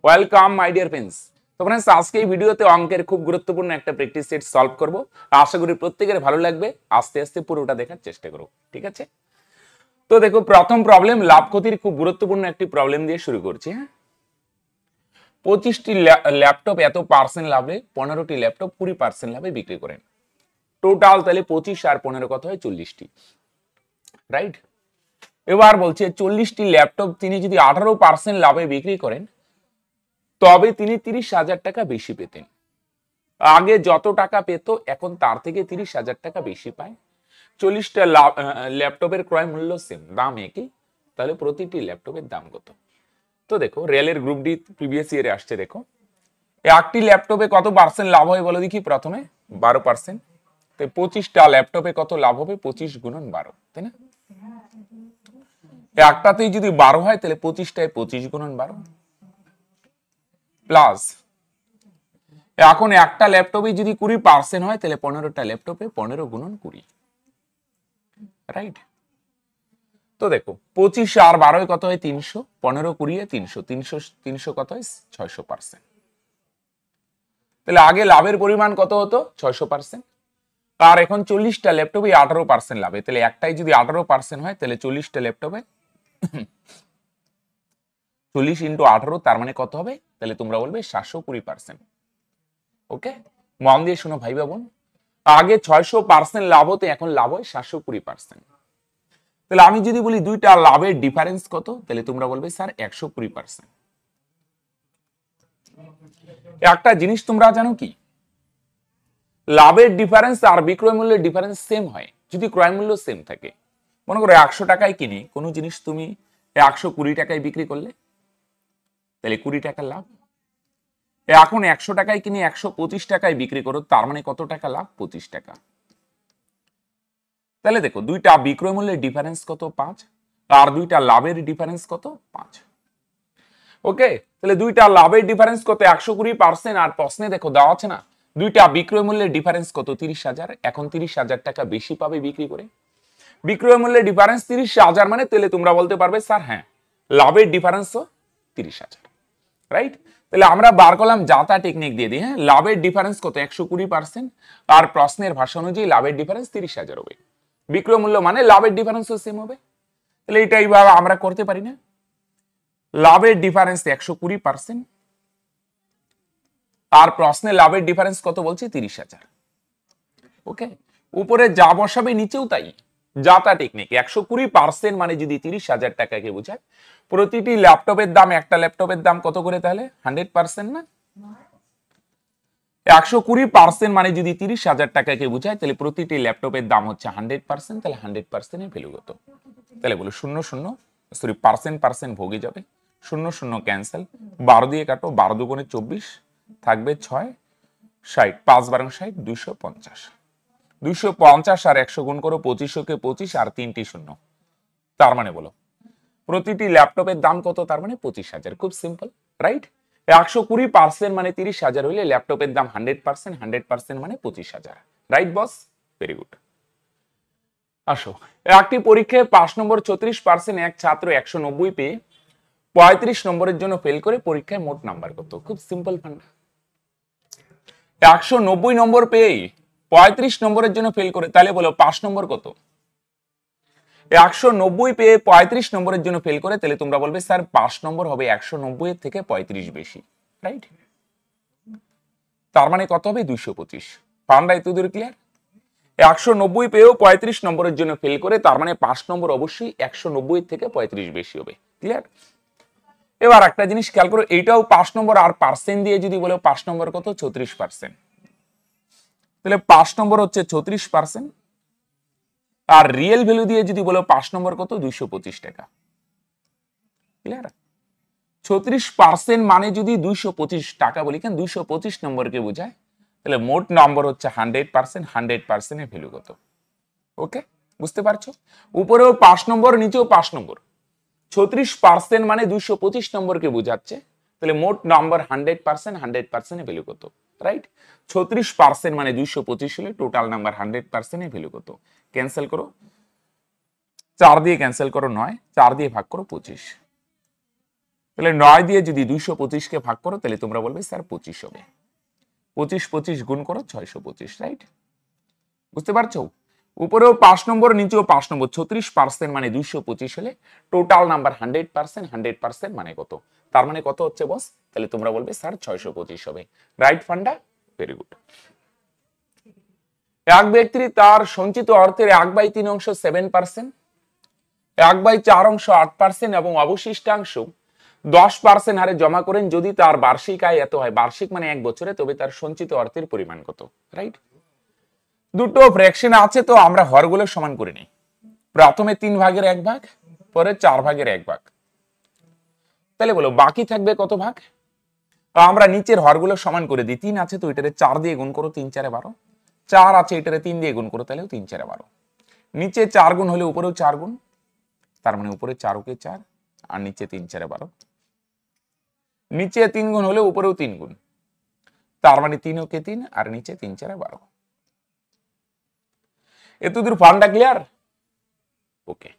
Welcome my dear friends. তো friends আজকে এই ভিডিওতে অঙ্কের খুব গুরুত্বপূর্ণ একটা প্র্যাকটিস সেট সলভ করব। আশা করি প্রত্যেকের ভালো লাগবে। আস্তে আস্তে পুরোটা দেখার চেষ্টা করব, ঠিক আছে? তো দেখো, প্রথম প্রবলেম লাভ ক্ষতির খুব গুরুত্বপূর্ণ একটি প্রবলেম দিয়ে শুরু করছি। হ্যাঁ, 25টি ল্যাপটপ এত পার্সেন্ট লাভে 15টি ল্যাপটপ 20% লাভে বিক্রি করেন। টোটাল তাহলে 25 আর 15 কত হয়? 40টি, রাইট? এবার বলছে 40টি ল্যাপটপ তিনি যদি 18% লাভে বিক্রি করেন তবে তিনি 30,000 টাকা বেশি পেতেন। আগে যত টাকা পেত এখন তার থেকে 30,000 টাকা বেশি পায়। 40টা ল্যাপটপের ক্রয় মূল্য সেম, দাম একই, তাহলে প্রতিটি ল্যাপটপের দাম কত? তো দেখো, রেলের গ্রুপ ডি প্রিভিয়াস ইয়ারে আসছে। দেখো, একটি ল্যাপটপে কত পার্সেন্ট লাভ হয় বলো দেখি? প্রথমে 12%। তো 25টা ল্যাপটপে কত লাভ হবে? 25 গুণন 12, তাই না? একটাতেই যদি 12 হয় তাহলে 25টায় 25 গুণন 12 প্লাস, এখন একটা ল্যাপটপে যদি 20% হয় তাহলে 15টা ল্যাপটপে 15 গুণন 20, রাইট? তো দেখো, 25 আর 12 কত হয়? 300, 15 20 300, 300 কত হয়? 600%। তাহলে আগে লাভের পরিমাণ কত হতো? 600%। আর এখন 40টা ল্যাপটপে 18% লাভে, তাহলে একটাই যদি 18% হয় তাহলে 40টা ল্যাপটপে 40 × 18, তার মানে কত হবে? তাহলে তোমরা বলবে 720%। ওকে, মন দিয়ে শোনো ভাই বোন, আগে 600% লাভ হতো, এখন লাভ হয় 720%। তাহলে আমি যদি বলি দুইটা লাভের ডিফারেন্স কত, তাহলে তোমরা বলবে স্যার 120%। একটা জিনিস তোমরা জানো কি, লাভের ডিফারেন্স আর বিক্রয় মূল্যের ডিফারেন্স সেম হয় যদি ক্রয় মূল্য সেম থাকে। মনে করো 100 টাকায় কিনে কোনো জিনিস তুমি 120 টাকায় বিক্রি করলে, তাহলে 20 টাকা লাভ। এখন 100 টাকায় কিনে 125 টাকায় বিক্রি করো, তার মানে কত টাকা লাভ? 25 টাকা। তাহলে দেখো, দুইটা বিক্রয় মূল্যের ডিফারেন্স কত? 5, আর দুইটা লাভের ডিফারেন্স কত? 5। ওকে, তাহলে দুইটা লাভের ডিফারেন্স কত? 120%। আর প্রশ্নে দেখো দেওয়া আছে না, দুইটা বিক্রয় মূল্যের ডিফারেন্স কত? 30,000। এখন 30,000 টাকা বেশি পাবে বিক্রি করে। বিক্রয় মূল্যের ডিফারেন্স 30,000 মানে, তাহলে তোমরা বলতে পারবে স্যার হ্যাঁ, লাভের ডিফারেন্সও 30,000, রাইট? তাহলে আমরা বার করলাম যাতা টেকনিক দিয়ে দিই। হ্যাঁ, লাভের ডিফারেন্স কত? 120%। আর প্রশ্নের ভাষা অনুযায়ী লাভের ডিফারেন্স 30,000 হবে। বিক্রয় মূল্য মানে লাভের ডিফারেন্সও সেম হবে। তাহলে এটা এইভাবে আমরা করতে পারি না? লাভের ডিফারেন্স 120%, আর প্রশ্নে লাভের ডিফারেন্স কত বলছি? 30,000। ওকে, উপরে যা বসাবে নিচেও তাই, যাতা টেকনিক। 120% মানে যদি 30,000 টাকাকে বোঝায়, প্রতিটি ল্যাপটপের দাম, একটা ল্যাপটপের দাম কত করে? তাহলে 100% না? 120% মানে যদি 30,000 টাকাকে বোঝায়, তাহলে প্রতিটি ল্যাপটপের দাম হচ্ছে 100%। তাহলে 100% এর ভ্যালু কত? তাহলে বলো 0 0, সরি পার্সেন্ট ভোগে যাবে, 0 0 ক্যান্সেল, 12 দিয়ে কাটো, 12 দুগুণে 24, থাকবে 6, 60, 5 12 60, 250। 250 আর 100 গুণ করো, 2500 কে 25 আর 3টি শূন্য, তার মানে বলো প্রতিটি ল্যাপটপের দাম কত? তার মানে 25,000। খুব সিম্পল, রাইট? 120% মানে 30,000 হইলে ল্যাপটপের দাম 100%, 100% মানে 25,000, রাইট বস? Very good. আসো, একটি পরীক্ষায় 5 নম্বর 34% এক ছাত্র 190 পেয়ে 35 নম্বরের জন্য ফেল করে পরীক্ষায় মোট নাম্বার কত? খুব সিম্পল ফান্ডা। 190 নম্বর পেয়ে 35 নম্বরের জন্য ফেল করে, তাহলে বলো 5 নম্বর কত? 190 পেয়ে 35 নম্বরের জন্য ফেল করে, তাহলে তোমরা বলবে স্যার 5 নম্বর হবে 190 এর থেকে 35 বেশি, রাইট? তার মানে কত হবে? 225। ফান্ডা এত দূর ক্লিয়ার? 190 পেয়েও 35 নম্বরের জন্য ফেল করে, তার মানে 5 নম্বর অবশ্যই 190 এর থেকে 35 বেশি হবে। ক্লিয়ার? এবার একটা জিনিস খেয়াল করো, এইটাও 5 নম্বর, আর পার্সেন্ট দিয়ে যদি বলো 5 নম্বর কত? 34%। তাহলে 5 নম্বর হচ্ছে 34%, আর রিয়েল ভ্যালু দিয়ে যদি বলো 5 নম্বর কত? 225 টাকা। ক্লিয়ার? 34% মানে যদি 225 টাকা বলি, কেন 225 নম্বরকে বোঝায়, তাহলে মোট নম্বর হচ্ছে 100%, 100% এর ভ্যালু কত? ওকে, বুঝতে পারছো? উপরেও 5 নম্বর, নিচেও 5 নম্বর। 36% মানে 225 নম্বরকে বোঝাচ্ছে, তাহলে মোট নাম্বার 100%, 100% এর ভ্যালু কত? রাইট? 36% মানে 225 হলে টোটাল নাম্বার 100% এর ভ্যালু কত? ক্যান্সেল করো, 4 দিয়ে ক্যান্সেল করো 9, 4 দিয়ে ভাগ করো 25, তাহলে 9 দিয়ে যদি 225 কে ভাগ করো তাহলে তোমরা বলবে স্যার 25 হবে। 25 25 গুণ করো 625, রাইট? বুঝতে পারছো? উপরেও 5 নম্বর, নিচেও 5 নম্বর, 36% মানে 225 হলে টোটাল নাম্বার 100%, 100% মানে কত? তার মানে কত হচ্ছে বস? তাহলে তোমরা বলবে স্যার 625 হবে। Right funda? Very good. এক ব্যক্তি তার সঞ্চিত অর্থের 1/3 অংশ 7%, 1/4 অংশ 8% এবং অবশিষ্টাংশ 10% হারে জমা করেন। যদি তার বার্ষিক আয় এত হয়, বার্ষিক মানে 1 বছরে, তবে তার সঞ্চিত অর্থের পরিমাণ কত? রাইট? দুটো ফ্র্যাকশন আছে, তো আমরা হরগুলো সমান করে নিই। প্রথমে 3 ভাগের 1 ভাগ, পরে 4 ভাগের 1 ভাগ। তাহলে বলো বাকি থাকবে কত ভাগ? আমরা নিচের হরগুলো সমান করে দিই। 3 আছে তো এটারে 4 দিয়ে গুণ করো, 3 4 12। 4 আছে এটারে 3 দিয়ে গুণ করো, তাহলেও 3 4 12। নিচে 4 গুণ হলে উপরেও 4 গুণ, তার মানে উপরে 4 কে 4 আর নিচে 3 4 12। নিচে 3 গুণ হলে উপরেও 3 গুণ, তার মানে 3 কে 3 আর নিচে 3 4 12। এতদূর ফান্ডা ক্লিয়ার? ওকে।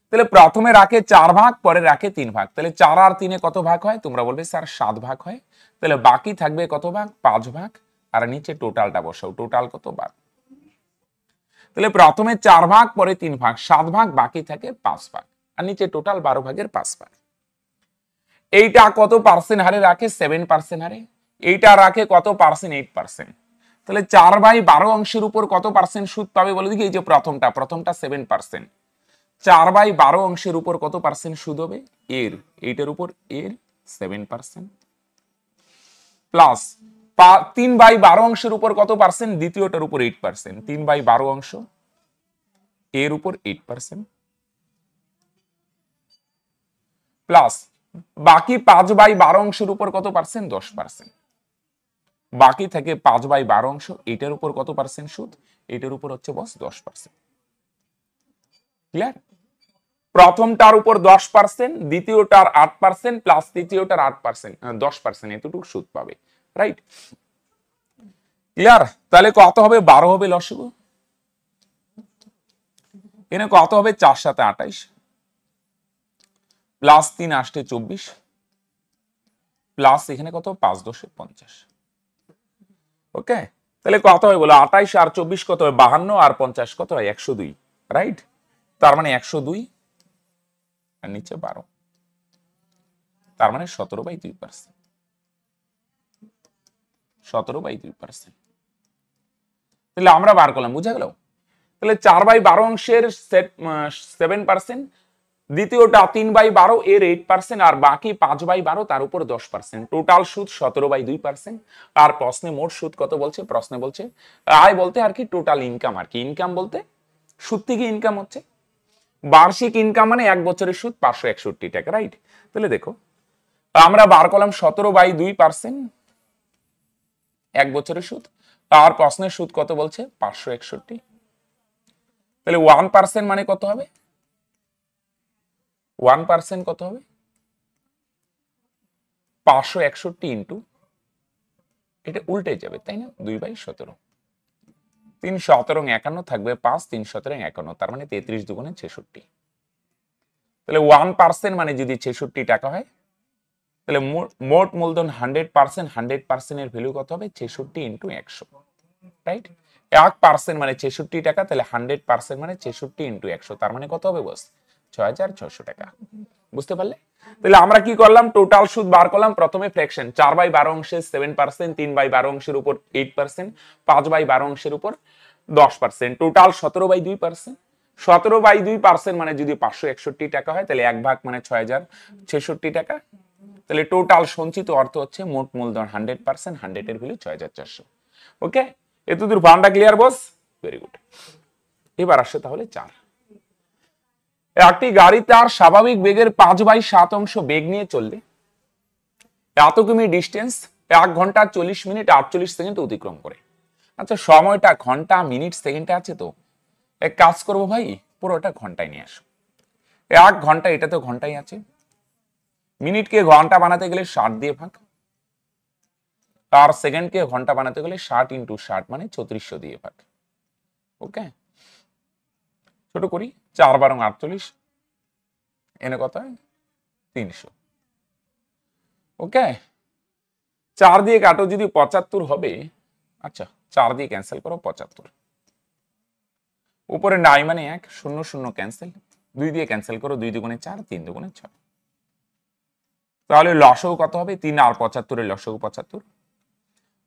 তাহলে প্রথমে রাখে 4 ভাগ, পরে রাখে 3 ভাগ। তাহলে 4 আর 3 কত ভাগ হয়? তোমরা বলবে স্যার 7 ভাগ হয়। তাহলে বাকি থাকবে কত ভাগ? 5 ভাগ। আর নিচে টোটালটা বসাও, টোটাল কত ভাগ? তাহলে প্রথমে 4 ভাগ, পরে 3 ভাগ, 7 ভাগ, বাকি থাকে 5 ভাগ। আর নিচে টোটাল 12 ভাগের 5 ভাগ। এইটা কত পার্সেন্ট হারে রাখে? 7% হারে। এইটা রাখে কত পার্সেন্ট? 8%। তাহলে 4/12 অংশের উপর কত পার্সেন্ট সুদ পাবে বলে দেখি? এই যে প্রথমটা 7%। 4/12 অংশের উপর কত পার্সেন্ট সুদ হবে? এইটার উপর 7%, প্লাস 3/12 অংশের উপর কত পার্সেন্ট? দ্বিতীয়টার উপর 8%। 3/12 অংশ এর উপর 8%, প্লাস বাকি 5/12 অংশের উপর কত পার্সেন্ট? 10%। বাকি থেকে 5/12 অংশ, এটার উপর কত পার্সেন্ট সুদ? এটার উপর হচ্ছে বস 10%। ক্লিয়ার? প্রথমটার উপর 10%, দ্বিতীয়টার 8%, প্লাস তৃতীয়টার 8%, 10%, এতটুকু সুদ পাবে। রাইট? ক্লিয়ার? তাহলে কত হবে? 12 হবে লসগু। এখানে কত হবে? 4 7 28, প্লাস 3 8 24, প্লাস এখানে কত? 5 10 50। ওকে, তাহলে কত হয় বলো? 28 আর 24 কত হয়? 52, আর 50 কত হয়? 102। রাইট? তার মানে 102 আর নিচে 12, তার মানে 17/2%। 17/2%। তাহলে আমরা বার করলাম, বুঝা গেল? তাহলে 4/12 অংশের 7%, দ্বিতীয়টা 3/12 এর 8%, আর বাকি 5/12 তার উপর 10%। টোটাল সুদ 17/2%। আর প্রশ্নে মোট সুদ কত বলছে? প্রশ্নে বলছে আয় বলতে আর কি টোটাল ইনকাম, আর কি ইনকাম বলতে সুদ থেকে ইনকাম হচ্ছে। বার্ষিক ইনকাম মানে 1 বছরের সুদ 561 টাকা। রাইট? তাহলে দেখো আমরা বার করলাম 17/2%, 1 বছরের সুদ। আর প্রশ্নের সুদ কত বলছে? 561। তাহলে 1% মানে কত হবে? 1% কত হবে? 561 ইন্টু, এটা উল্টে যাবে তাই না? 2/17। 3 17 51 থাকবে 5, 3 17 51, তার মানে 33 দুগুণে 66। তাহলে 1% মানে যদি 66 টাকা হয়, তাহলে মোট মূলধন 100%, 100% এর ভ্যালু কত হবে? 66 ইন্টু 100। রাইট? 1% মানে 66 টাকা, তাহলে 100% মানে 66 ইন্টু 100, তার মানে কত হবে বস? 6600 টাকা। বুঝতে পারলে? তাহলে আমরা কি করলাম? টোটাল সুদ বার করলাম। প্রথমে ফ্র্যাকশন 4/12 অংশের 7%, 3/12 অংশের উপর 8%, 5/12 অংশের উপর 10%, টোটাল 17/2%। 17/2% মানে যদি 561 টাকা হয়, তাহলে 1 ভাগ মানে 6066 টাকা। তাহলে টোটাল সঞ্চিত অর্থ হচ্ছে মোট মূলধন 100%, 100 এর ভ্যালু 6400। ওকে, এতদূর funda clear boss? Very good. এবার আসে তাহলে 4। একটি গাড়ি তার স্বাভাবিক বেগের 5/7 অংশ বেগ নিয়ে চললে এত কিমি ডিস্টেন্স 1 ঘন্টা 40 মিনিট 48 সেকেন্ড অতিক্রম করে। আচ্ছা, সময়টা ঘন্টা মিনিট সেকেন্ডে আছে, তো এক কাজ করবো ভাই, পুরোটা ঘন্টায় নিয়ে আসো। 1 ঘন্টা, এটা তো ঘন্টায় আছে। মিনিটকে ঘন্টা বানাতে গেলে 60 দিয়ে ভাগ, আর সেকেন্ডকে ঘন্টা বানাতে গেলে 60 ইন্টু 60 মানে 3400 দিয়ে ভাগ। ওকে, ছোট করি, 4 12 48, এনে কত হয়? 300। ওকে 4 দিয়ে কাটো যদি 75 হবে, আচ্ছা 4 দিয়ে ক্যান্সেল করো 75, উপরে নাই মানে 1, 0 0 ক্যান্সেল, 2 দিয়ে ক্যান্সেল করো, 2 দুগুণে 4, 3 দুগুণে 6, তাহলে লসও কত হবে? 3 আর 75 এর লসও 75,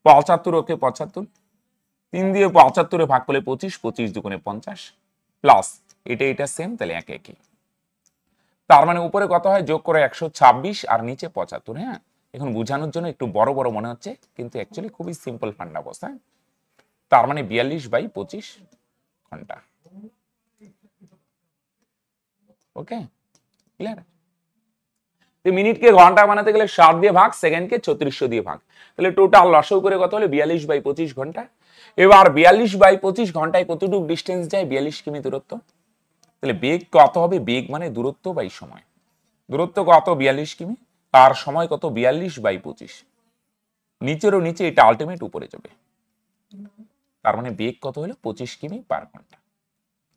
75 ওকে 75, 3 দিয়ে 75 ভাগ করলে 25, 25 দুগুণে 50 প্লাস এটা সেম, তাহলে এক একই। তার মানে উপরে কত হয়? যোগ করে 126 আর নিচে 75। হ্যাঁ, এখন বোঝানোর জন্য একটু বড় বড় মনে হচ্ছে, কিন্তু অ্যাকচুয়ালি খুবই সিম্পল ফান্ডা বস। হ্যাঁ, তার মানে 42/25 ঘন্টা। Okay clear? মিনিটকে ঘন্টা বানাতে গেলে 60 দিয়ে ভাগ, সেকেন্ডকে 3600 দিয়ে ভাগ, তাহলে টোটাল লসও করে কত হলো? 42/25 ঘন্টা। এবার 42/25 ঘন্টায় কতটুকু ডিস্টেন্স যায়? 42 কিমি দূরত্ব। তাহলে বেগ কত হবে? বেগ মানে দূরত্ব বাই সময়। দূরত্ব কত? 42 কিমি, আর সময় কত? 42/25। নিচেরও নিচে, এটা আলটিমেট উপরে যাবে, তার মানে বেগ কত হলো? 25 কিমি পার ঘন্টা।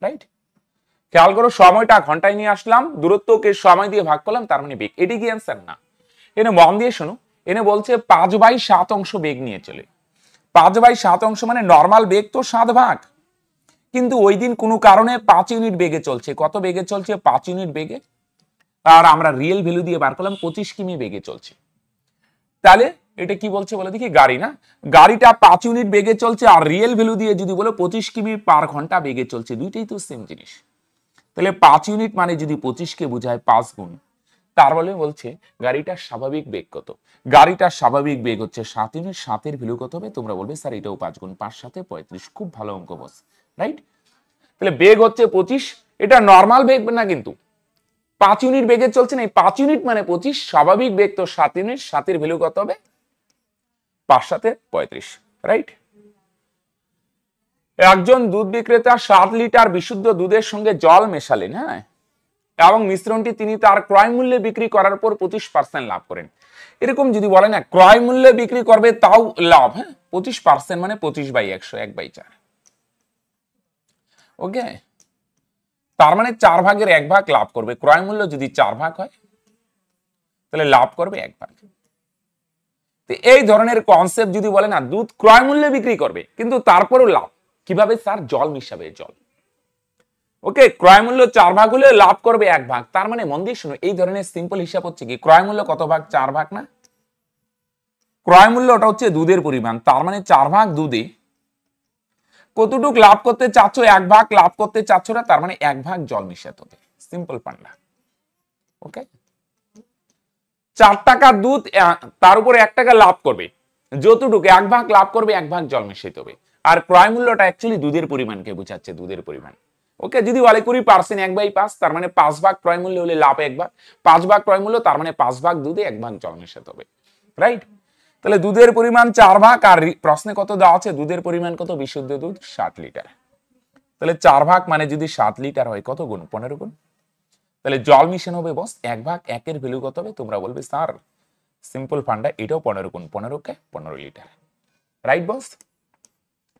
রাইট? খেয়াল করো, সময়টা ঘন্টায় নিয়ে আসলাম, দূরত্বকে সময় দিয়ে ভাগ করলাম, তার মানে বেগ। এটি কি অ্যান্সার? না। এনে মন দিয়ে শোনো, এনে বলছে 5/7 অংশ বেগ নিয়ে চলে। 5/7 অংশ মানে নর্মাল বেগ তো 7 ভাগ, কিন্তু ওই দিন কোনো কারণে 5 ইউনিট বেগে চলছে। কত বেগে চলছে? 5 ইউনিট বেগে। আর আমরা রিয়েল ভ্যালু দিয়ে বার করলাম 25 কিমি বেগে চলছে। তাহলে এটা কি বলছে বলে দেখি? গাড়ি না, গাড়িটা 5 ইউনিট বেগে চলছে, আর রিয়েল ভ্যালু দিয়ে যদি বলো 25 কিমি পার ঘন্টা বেগে চলছে, দুইটাই তো সেম জিনিস। তাহলে 5 ইউনিট মানে যদি 25 কে বোঝায় 5 গুণ, তার বলে বলছে গাড়িটার স্বাভাবিক বেগ কত? গাড়িটার স্বাভাবিক বেগ হচ্ছে 7 ইউনিট। 7 এর ভ্যালু কত হবে? তোমরা বলবে স্যার এটাও 5 গুণ, 5 7 35। খুব ভালো অঙ্ক বস। রাইট? তাহলে বেগ হচ্ছে 25, এটা নর্মাল বেগ না, কিন্তু 5 ইউনিট বেগে চলছে না। 5 ইউনিট মানে 25, স্বাভাবিক বেগ তো 7 ইউনিট। 7 এর ভ্যালু কত হবে? 5 7 35। রাইট? একজন দুধ বিক্রেতা 7 লিটার বিশুদ্ধ দুধের সঙ্গে জল মেশালেন, হ্যাঁ, এবং মিশ্রণটি তিনি তার ক্রয় মূল্যে বিক্রি করার পর 25% লাভ করেন। এরকম যদি বলে না, ক্রয় মূল্যে বিক্রি করবে তাও লাভ, হ্যাঁ, 25% মানে 25/100, 1/4। ওকে, তার মানে 4 ভাগের 1 ভাগ লাভ করবে। ক্রয় মূল্য যদি 4 ভাগ হয়, তাহলে লাভ করবে 1 ভাগ। তো এই ধরনের কনসেপ্ট যদি বলে না, দুধ ক্রয় মূল্যে বিক্রি করবে কিন্তু তারপরও লাভ, কিভাবে স্যার? জল মিশাবে, জল। ওকে, ক্রয় মূল্য 4 ভাগ হলে লাভ করবে 1 ভাগ। তার মানে মন দিয়ে শুনো, এই ধরনের সিম্পল হিসাব হচ্ছে কি, ক্রয় মূল্য কত ভাগ? 4 ভাগ না? ক্রয় মূল্য ওটা হচ্ছে দুধের পরিমাণ, তার মানে 4 ভাগ দুধে কতটুক লাভ করতে চাচ্ছ? 1 ভাগ লাভ করতে চাচ্ছ না, তার মানে 1 ভাগ জল মিশাতে হবে। সিম্পল পান্ডা। ওকে, 4 টাকা দুধ, তার উপরে 1 টাকা লাভ করবে, যতটুকু 1 ভাগ লাভ করবে 1 ভাগ জল মিশাইতে হবে। আর ক্রয় মূল্যটা অ্যাকচুয়ালি দুধের পরিমাণকে বোঝাচ্ছে, দুধের পরিমাণ। ওকে, যদি বলে 20% 1/5, তার মানে 5 ভাগ ক্রয় মূল্য হলে লাভ 1 ভাগ, 5 ভাগ ক্রয় মূল্য, তার মানে 5 ভাগ দুধে 1 ভাগ জল মেশাতে হবে। রাইট? তাহলে দুধের পরিমাণ 4 ভাগ, আর প্রশ্নে কত দেওয়া আছে? দুধের পরিমাণ কত? বিশুদ্ধ দুধ 7 লিটার। তাহলে 4 ভাগ মানে যদি 7 লিটার হয়, কত গুণ? 15 গুণ। তাহলে জল মিশানো হবে বস 1 ভাগ। 1 এর ভ্যালু কত হবে? তোমরা বলবে স্যার সিম্পল ফান্ডা, এটাও 15 গুণ, 15 কে 15 লিটার। রাইট বস?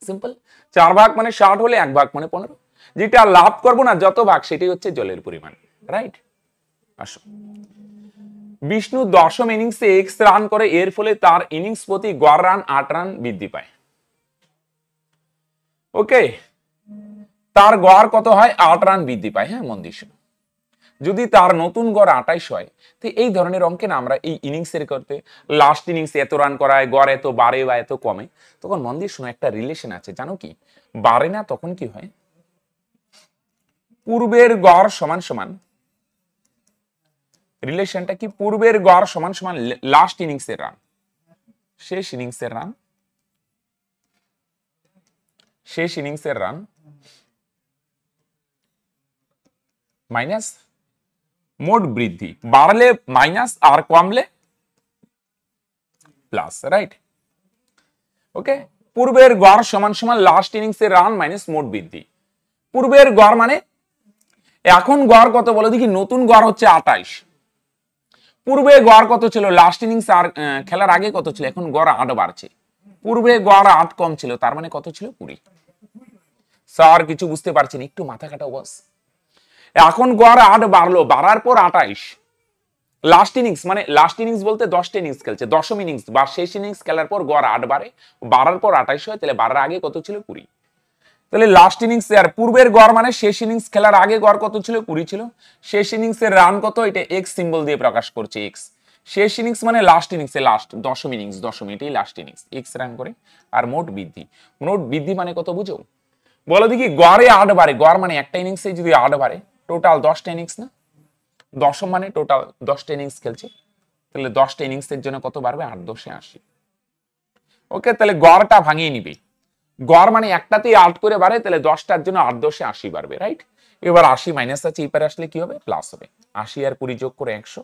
সিম্পল। 4 ভাগ মানে 60 হলে 1 ভাগ মানে 15। যেটা লাভ করবো না, যত ভাগ, সেটাই হচ্ছে জলের পরিমাণ। রাইট? আসো, বিষ্ণু 10ম ইনিংসে x রান করে, এর ফলে তার ইনিংস প্রতি গড় রান 8 রান বৃদ্ধি পায়। ওকে, তার গড় কত হয়? 8 রান বৃদ্ধি পায়। হ্যাঁ, মন দিয়ে শোনো, যদি তার নতুন গড় 28 হয়, তো এই ধরনের অঙ্কে না আমরা এই ইনিংসের করতে লাস্ট ইনিংসে এত রান করায়, গড় এত বাড়ে বা এত কমে, তখন মন দিয়ে শোনো একটা রিলেশন আছে, জানো কি? বাড়ে না তখন কি হয়? পূর্বের গড় সমান সমান, রিলেশনটা কি? পূর্বের গড় সমান সমান লাস্ট ইনিংসের রান, শেষ ইনিংসের রান, শেষ ইনিংসের রান মাইনাস মোট বৃদ্ধি। বাড়লে মাইনাস আর কমলে প্লাস। রাইট? ওকে, পূর্বের গড় সমান সমান লাস্ট ইনিংসের রান মাইনাস মোট বৃদ্ধি। পূর্বের গড় মানে এখন গড় কত বলো দেখি? নতুন গড় হচ্ছে 28। পূর্বে গড় কত ছিল? লাস্ট ইনিংস আর খেলার আগে কত ছিল? এখন গড় 8 বাড়ছে। পূর্বে গড় 8 কম ছিল, তার মানে কত ছিল? 20। স্যার কিছু বুঝতে পারছেন? একটু মাথা কাটাও বস। এখন গড় 8 বাড়লো, বাড়ার পর 28, লাস্ট ইনিংস মানে লাস্ট ইনিংস বলতে 10টা ইনিংস খেলছে, দশম ইনিংস বা শেষ ইনিংস খেলার পর গড় 8 বাড়ে, বাড়ার পর 28 হয়, তাহলে বাড়ার আগে কত ছিল 20। তাহলে লাস্ট ইনিংস আর পূর্বের গড় মানে শেষ ইনিংস খেলার আগে গড় কত ছিল 20 ছিল, শেষ ইনিংসের রান কত এটা এক্স সিম্বল দিয়ে প্রকাশ করছে এক্স, শেষ ইনিংস মানে লাস্ট ইনিংসে লাস্ট দশম ইনিংস, দশম এটাই লাস্ট ইনিংস, এক্স রান করে। আর মোট বৃদ্ধি, মোট বৃদ্ধি মানে কত বুঝো, বলো দেখি গড়ে 8 বাড়ে, গড় মানে একটা ইনিংসে যদি 8 বাড়ে, টোটাল 10টা ইনিংস না, দশম মানে টোটাল 10টা ইনিংস খেলছে, তাহলে 10টা ইনিংসের জন্য কত বাড়বে 8 10 80। ওকে, তাহলে গড়টা ভাঙিয়ে নিবে, গড় মানে একটাতেই 8 করে বাড়ে, তাহলে 10টার জন্য 8 10 80 বাড়বে, রাইট। এবার 80 মাইনাস আছে, এপারে আসলে কি হবে প্লাস হবে, 80 আর 20 যোগ করে 100,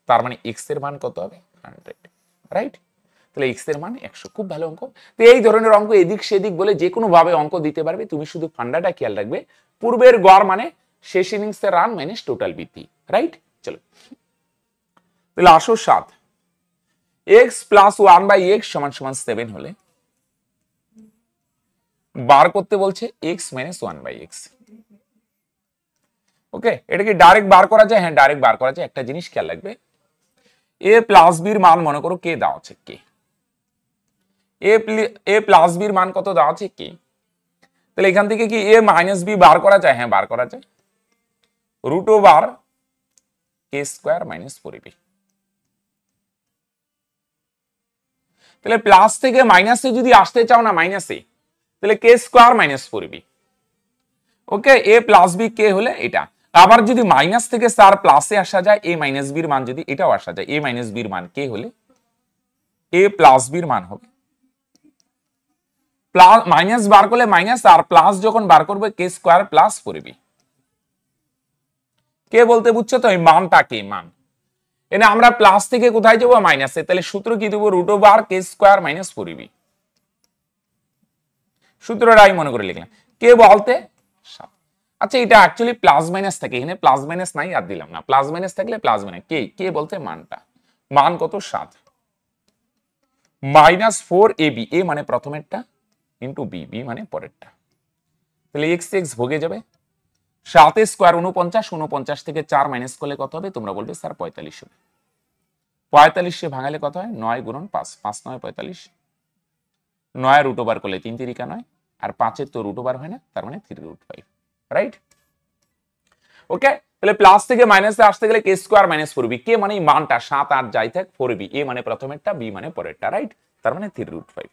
তার মানে এক্স এর মান কত হবে 100, রাইট। তাহলে এক্স এর মান 100, খুব ভালো অঙ্ক। তো এই ধরনের অঙ্ক এদিক সেদিক বলে যে কোনো ভাবে অঙ্ক দিতে পারবে, তুমি শুধু ফান্ডাটা খেয়াল রাখবে, পূর্বের গড় মানে শেষ ইনিংসের রান মাইনাস টোটাল বৃদ্ধি, রাইট। চলো তাহলে আসো 7, এক্স প্লাস 1/x সমান সমান 7 হলে বার করতে বলছে এক্স মাইনাস 1/x। ওকে, এটা কি ডাইরেক্ট বার করা যায়? হ্যাঁ ডাইরেক্ট বার করা যায়। একটা জিনিস খেয়াল রাখবে, এ প্লাস বির মান মনে করো কে দেওয়া আছে কে, এ প্লাস বির মান কত দেওয়া আছে কে, তাহলে এখান থেকে কি এ মাইনাস বি বার করা যায়? হ্যাঁ বার করা যায়, root over K square minus 4ab। তাহলে প্লাস থেকে মাইনাসে যদি আসতে চাও না মাইনাসে, তাহলে কে স্কোয়ার মাইনাস 4ab। ওকে, এ প্লাস বি কে হলে এটা, আবার যদি মাইনাস থেকে স্যার প্লাসে আসা যায়, এ মাইনাস বির মান যদি এটাও আসা যায়, এ মাইনাস বির মান কে হলে এ প্লাস বির মান হবে প্লাস, মাইনাস বার করলে মাইনাস, আর প্লাস যখন বার করবে কে স্কোয়ার প্লাস 4ab। কে বলতে বুঝছো তো, এই মানটা কে মান, এনে আমরা প্লাস থেকে কোথায় যাবো মাইনাসে, তাহলে সূত্র কি দেবো root over K square minus 4ab, সূত্রটাই মনে করে লিখলাম। কে বলতে 7। আচ্ছা এটা অ্যাকচুয়ালি প্লাস মাইনাস থাকে, এখানে প্লাস মাইনাস নাই আর দিলাম না, প্লাস মাইনাস থাকলে প্লাস মাইনাস, কে কে বলতে মানটা, মান কত 7 মাইনাস 4ab, এ মানে প্রথমেরটা ইন্টু বি, বি মানে পরেরটা, তাহলে এক্স এক্স ভোগে যাবে, 7 স্কোয়ার 49, 49 থেকে 4 মাইনাস করলে কত হবে তোমরা বলবে স্যার 45 হবে, 45 ভাঙালে কত হয় 9 গুণন 5, 5 9 45, 9 রুট ওভার করলে 3 3 9, আর 5 তো রুট ওভার হয় না, তার মানে 3√5, রাইট। ওকে, তাহলে প্লাস থেকে মাইনাসে আসতে গেলে কে স্কোয়ার মাইনাস 4b, কে মানে মানটা 7 8 যাই থাক 4b, এ মানে প্রথমেরটা বি মানে পরেরটা, রাইট, তার মানে 3√5।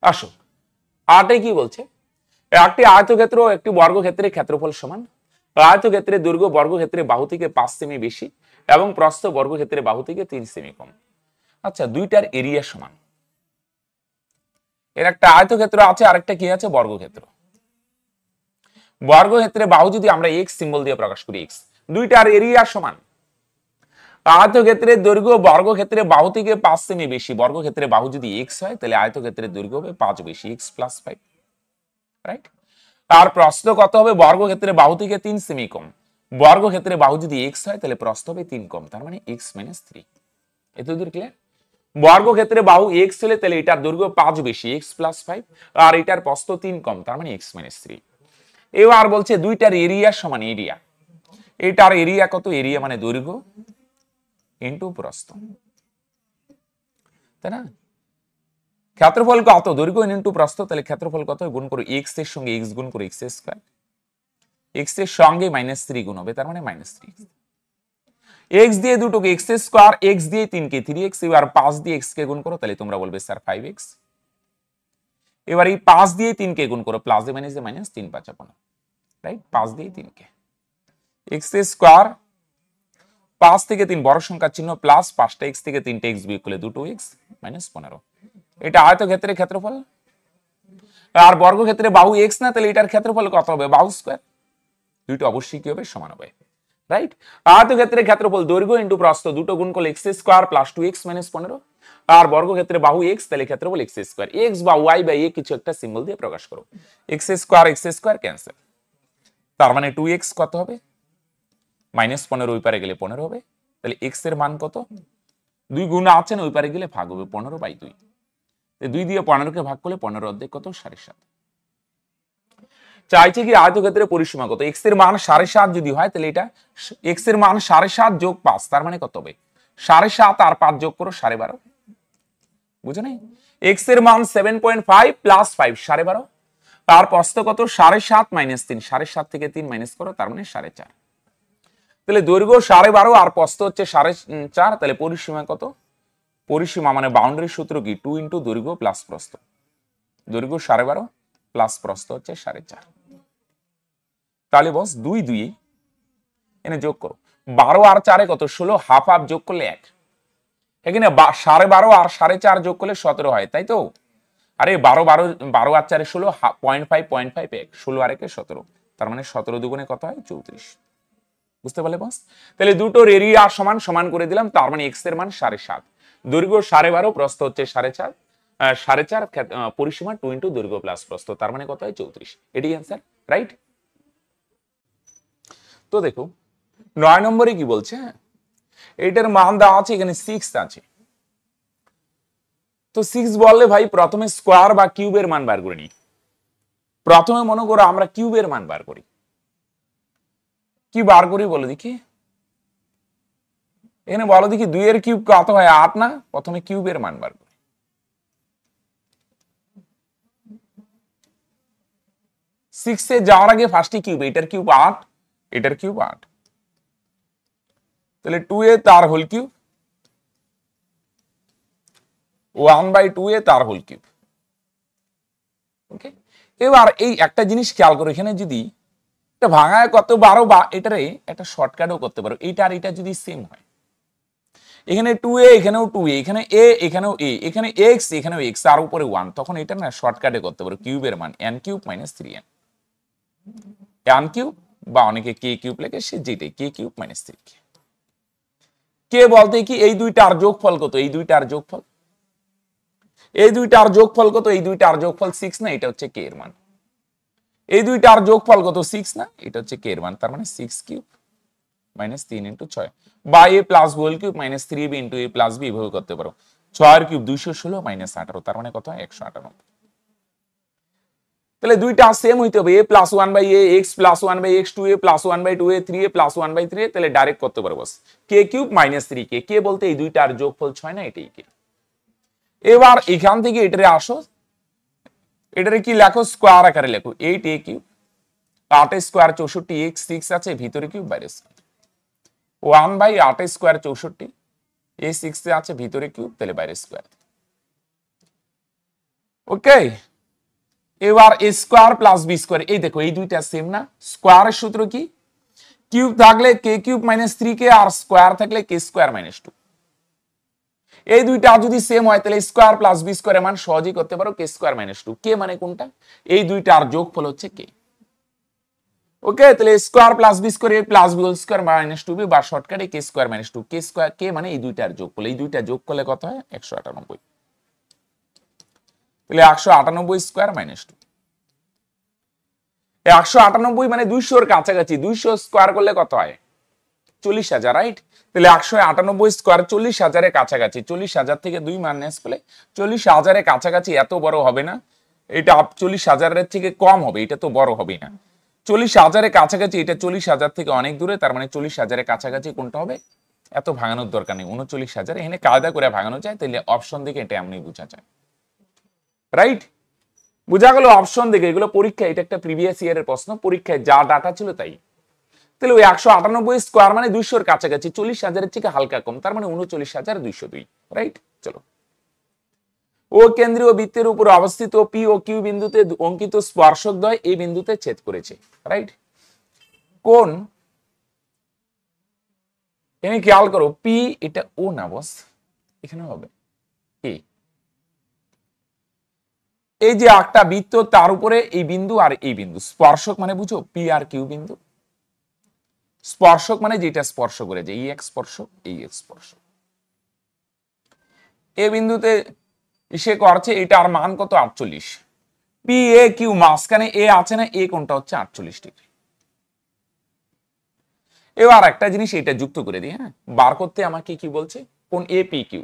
আসো 8 কি বলছে, একটি আয়তক্ষেত্র ও একটি বর্গক্ষেত্রের ক্ষেত্রফল সমান, আয়তক্ষেত্রের দৈর্ঘ্য বর্গক্ষেত্রে বাহু থেকে 5 সেমি বেশি এবং প্রস্থ বর্গক্ষেত্রে বাহু থেকে 3 সেমি কম। আচ্ছা দুইটার এরিয়া সমান, এর একটা আয়তক্ষেত্র আছে আরেকটা কি আছে বর্গক্ষেত্র, বর্গক্ষেত্রে বাহু যদি আমরা এক্স সিম্বল দিয়ে প্রকাশ করি এক্স, দুইটার এরিয়া সমান, আয়তক্ষেত্রের দৈর্ঘ্য বর্গক্ষেত্রে বাহু থেকে 5 সেমি বেশি, বর্গক্ষেত্রে বাহু যদি এক্স হয় তাহলে আয়তক্ষেত্রের দৈর্ঘ্য হবে 5 বেশি, এক্স প্লাস 5, রাইট। আর প্রস্থ কত হবে, বর্গক্ষেত্রে বাহু থেকে 3 সেমি কম, বর্গক্ষেত্রে বাহু যদি এক্স হয় তাহলে প্রস্থ হবে 3 কম, তার মানে এক্স মাইনাস 3। এতদূর ক্লিয়ার? বর্গক্ষেত্রে বাহু এক্স হলে তাহলে এটার দৈর্ঘ্য 5 বেশি, এক্স প্লাস 5, আর এটার প্রস্থ 3 কম, তার মানে এক্স মাইনাস 3। এবার বলছে দুইটার এরিয়া সমান, এরিয়া, এটার এরিয়া কত, এরিয়া মানে দৈর্ঘ্য ইন্টু প্রস্থ, তাই না, ক্ষেত্রফল কত দৈর্ঘ্য ইন্টু প্রস্থ, তাহলে ক্ষেত্রফল কত গুণ করো এক্স এর সঙ্গে এক্স গুণ করো এক্স স্কয়ার, এক্স এর সঙ্গে -3 গুণ হবে, তার মানে -3, এক্স দিয়ে দুটোকে এক্স স্কয়ার, এক্স দিয়ে 3 কে 3x, এবার 5 দিয়ে x কে গুণ করো, তাহলে তোমরা বলবে স্যার 5x, এবার এই 5 দিয়ে 3 কে গুণ করো, প্লাস এ মাইনাস 3 5 15, রাইট, 5 দিয়ে 3 কে এক্স স্কয়ার, 5 থেকে 3 বড় সংখ্যার চিহ্ন প্লাস, 5টা x থেকে 3টা x বিয়োগ করলে 2x -15, এটা আয়তক্ষেত্রের ক্ষেত্রফল। আর বর্গক্ষেত্রে বাহু x না, তাহলে এটার ক্ষেত্রফল কত হবে বাহু স্কয়ার, দুইটা অবশ্যই কি হবে সমান হবে, রাইট। আয়তক্ষেত্রের ক্ষেত্রফল দৈর্ঘ্য ইনটু প্রস্থ, দুটো গুণ করলে x স্কয়ার প্লাস 2x -15, আর বর্গক্ষেত্রে বাহু x তাহলে ক্ষেত্রফল x স্কয়ার, x বা y বা a কিছু একটা সিম্বল দিয়ে প্রকাশ করো, x স্কয়ার ক্যান্সেল, তার মানে 2x কত হবে -15, ওই পারে গেলে 15 হবে, তাহলে x এর মান কত, 2 গুণ আছে না ওই পারে গেলে ভাগ হবে 15/2, 2 দিয়ে 15 কে ভাগ করলে 15 অর্ধেক কত 7.5। চাইছে কি আয়তক্ষেত্রের পরিসীমা কত, এক্স এর মান 7.5 যদি হয় তাহলে এটা এক্স এর মান 7.5 যোগ 5 তার মানে কত হবে 7.5 আর 5 যোগ করো 12.5, বুঝো নাই? এক্স এর মান 7.5 প্লাস 5 12.5 আর প্রস্থ কত 7.5 মাইনাস 3 7.5 থেকে 3 মাইনাস করো তার মানে 4.5, তাহলে দৈর্ঘ্য 12.5 আর প্রস্থ হচ্ছে 4.5, তাহলে পরিসীমা কত, পরিসীমা মানে বাউন্ডারি সূত্র কি 2 ইন্টু দৈর্ঘ্য প্লাস প্রস্থ, দৈর্ঘ্য 12.5 প্লাস প্রস্থ হচ্ছে 4.5, তাহলে বস 2 2 এনে যোগ করো 12 আর 4 কত 16, হাফ হাফ যোগ করলে 1, এখানে 12.5 আর 4.5 যোগ করলে 17 হয় তাই তো, আরে 12 আর 4 16, 0.5 0.5 1, 16 আর 1 17, তার মানে 17 দুগুণে কত হয় 34, বুঝতে পারলে বস? তাহলে দুটোর এরিয়া সমান সমান করে দিলাম, তার মানে এক্স এর মান 7.5, দৈর্ঘ্য 12.5, প্রস্থ হচ্ছে 4.5, 4.5 পরিসীমা 2 ইন্টু দৈর্ঘ্য প্লাস প্রস্থ তার মানে কত হয় 34, এটাই অ্যান্সার, রাইট? তো দেখো 9 নম্বরে কি বলছে, এইটার মান দেওয়া আছে এখানে 6 আছে, তো 6 বললে ভাই প্রথমে স্কোয়ার বা কিউবের মান বার করে নি, প্রথমে মনে করো আমরা কিউবের মান বার করি, কি বার করি বলো দেখি, এখানে বলো দেখি 2 এর কিউব কত হয় 8 না, প্রথমে কিউবের মান বার করি, 6 এ যাওয়ার আগে ফার্স্টে কিউব, এটার কিউব 8, এটার কিউব 8, তাহলে 2 এ তার হোল কিউব 1/2 এ তার হোল কিউব, ওকে? এবার এই একটা জিনিস খেয়াল করো, এখানে যদি এটা ভাঙায় কত 12 বা এটারে একটা শর্টকাটও করতে পারো, এইটা আর এটা যদি সেম হয়, এখানে 2a এখানেও 2a, এখানে a এখানেও a, এখানে x এখানেও x আর উপরে 1, তখন এটা না শর্টকাটে করতে পারো, কিউবের মান n cube minus 3n, n cube বা অনেকে k কিউব লেখে, সে যেটাই k কিউব মাইনাস 3k, কে বলতে কি এই দুইটার যোগফল কত, এই দুইটার যোগফল, এই দুইটার যোগফল কত, এই দুইটার যোগফল 6 না, এটা হচ্ছে k এর মান, এই দুইটার যোগফল কত 6 না, এটা হচ্ছে k এর মান, তার মানে 6 কিউব মাইনাস 3 ইন্টু 6 বা a plus whole cube minus 3b into a plus b এভাবে করতে পারো, 6 এর কিউব 216 মাইনাস 18, তার মানে কত হয় 198, তাহলে দুইটা সেম হইতে হবে, a plus 1/a, x plus 1/x, 2a plus 1/2a, 3a plus 1/3a, তাহলে ডাইরেক্ট করতে পারবো k কিউব মাইনাস 3k, কে বলতে এই দুইটার যোগফল 6 না, এটাই k। এবার এখান থেকে এটারে আসো, এটারে কি লেখো স্কোয়ার আকারে লেখো, 8a কিউব 8 স্কোয়ার 64, x 6 আছে ভিতরে কিউব বাইরে স্কোয়ার, 1/8 স্কোয়ার 64, a 6 এ আছে ভিতরে কিউব তাহলে বাইরে স্কোয়ার, ওকে? এবার a square plus b square, এই দেখো এই দুইটা সেম না, স্কোয়ারের সূত্র কি কিউব থাকলে k কিউব মাইনাস 3k আর স্কোয়ার থাকলে k স্কোয়ার মাইনাস 2, এই দুইটা যদি সেম হয় তাহলে স্কোয়ার প্লাস বি স্কোয়ারের মান সহজেই করতে পারো k স্কোয়ার মাইনাস 2, কে মানে কোনটা, এই দুইটার যোগফল হচ্ছে k, ওকে? তাহলে square plus B square a plus B whole square minus 2b বা শর্টকাটে k square minus 2, k square k মানে এই দুইটার যোগফল, এই দুইটা যোগ করলে কত হয় 198, তাহলে 198 স্কোয়ার মাইনাস 2, 198 মানে 200 এর কাছাকাছি, 200 স্কোয়ার করলে কত হয় 40,000, রাইট? তাহলে 198 স্কোয়ার 40,000 এর কাছাকাছি, 40,000 থেকে 2 মাইনাস করলে 40,000 এর কাছাকাছি, এত বড় হবে না, এটা 40,000 এর থেকে কম হবে, এটা তো বড় হবে না, 40,000 এর কাছাকাছি, এটা 40,000 থেকে অনেক দূরে, তার মানে 40,000 এর কাছাকাছি কোনটা হবে, এত ভাঙানোর দরকার নেই, 39,000 এখানে কায়দা করে ভাঙানো যায়, তাহলে অপশন দিকে এটা এমনি বোঝা যায়, রাইট? বুঝা গেল? অপশন দেখে এগুলো পরীক্ষা, এটা একটা প্রিভিয়াস ইয়ারের প্রশ্ন, পরীক্ষায় যা ডাটা ছিল তাই, তাহলে ওই 198 স্কোয়ার মানে 200 এর কাছাকাছি, 40,000 এর থেকে হালকা কম, তার মানে 39,202, রাইট? চলো, ও কেন্দ্রীয় বৃত্তের উপর অবস্থিত পি ও কিউ বিন্দুতে অঙ্কিত স্পর্শক দ্বয় এই বিন্দুতে ছেদ করেছে, রাইট? কোন, এখানে খেয়াল করো পি এটা ও না বস, এখানে হবে এ, এই যে একটা বৃত্ত তার উপরে এই বিন্দু আর এই বিন্দু, স্পর্শক মানে বুঝো পি আর কিউ বিন্দু, স্পর্শক মানে যেটা স্পর্শ করে, যে এই এক স্পর্শক এই এক স্পর্শক, এ বিন্দুতে সে করছে, এটার মান কত 48, পি এ কিউ মাঝখানে এ আছে না, এ কোনটা হচ্ছে 48 ডিগ্রি। এবার একটা জিনিস এটা যুক্ত করে দিই, হ্যাঁ, বার করতে আমাকে কি বলছে, কোন এপি কিউ,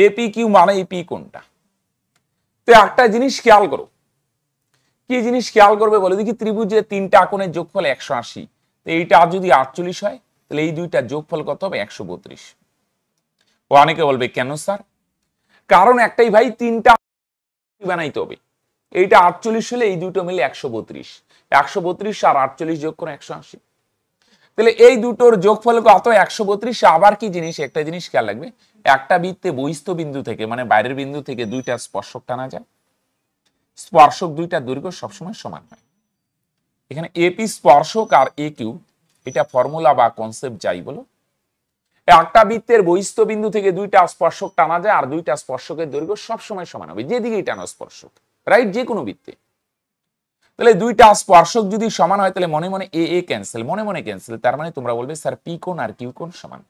এপি কিউ মানে এই পি কোনটা, তো একটা জিনিস খেয়াল করো, কি জিনিস খেয়াল করবে বলে দেখি, ত্রিভুজের তিনটা কোণের যোগফল 180, তো এইটা যদি 48 হয় তাহলে এই দুইটা যোগফল কত হবে 132। অনেকে বলবে কেন স্যার? কারণ একটাই ভাই, তিনটা বানাইতে হবে। এইটা 48 হলে এই দুটো মিলে 132, 132 আর 48 যোগ করে 180, তাহলে এই দুটোর যোগফল কত 132। আবার কি জিনিস, একটা জিনিস খেয়াল রাখবে, একটা বৃত্তে বহিস্থ বিন্দু থেকে মানে বাইরের বিন্দু থেকে দুইটা স্পর্শক টানা যায়, স্পর্শক দুইটা দৈর্ঘ্য সবসময় সমান হয়। এখানে এপি স্পর্শক আর এ কিউ, এটা ফর্মুলা বা কনসেপ্ট যাই বলো, একটা বৃত্তের বহিস্থ বিন্দু থেকে দুইটা স্পর্শক টানা যায় আর দুইটা স্পর্শকের দৈর্ঘ্য সবসময় সমান হবে, যেদিকেই টানো স্পর্শক, রাইট, যে কোনো বৃত্তে। তাহলে দুইটা স্পর্শক যদি সমান হয় তাহলে মনে মনে এ এ ক্যান্সেল, মনে মনে ক্যান্সেল, তার মানে তোমরা বলবে স্যার পি কোণ আর কিউ কোণ সমান।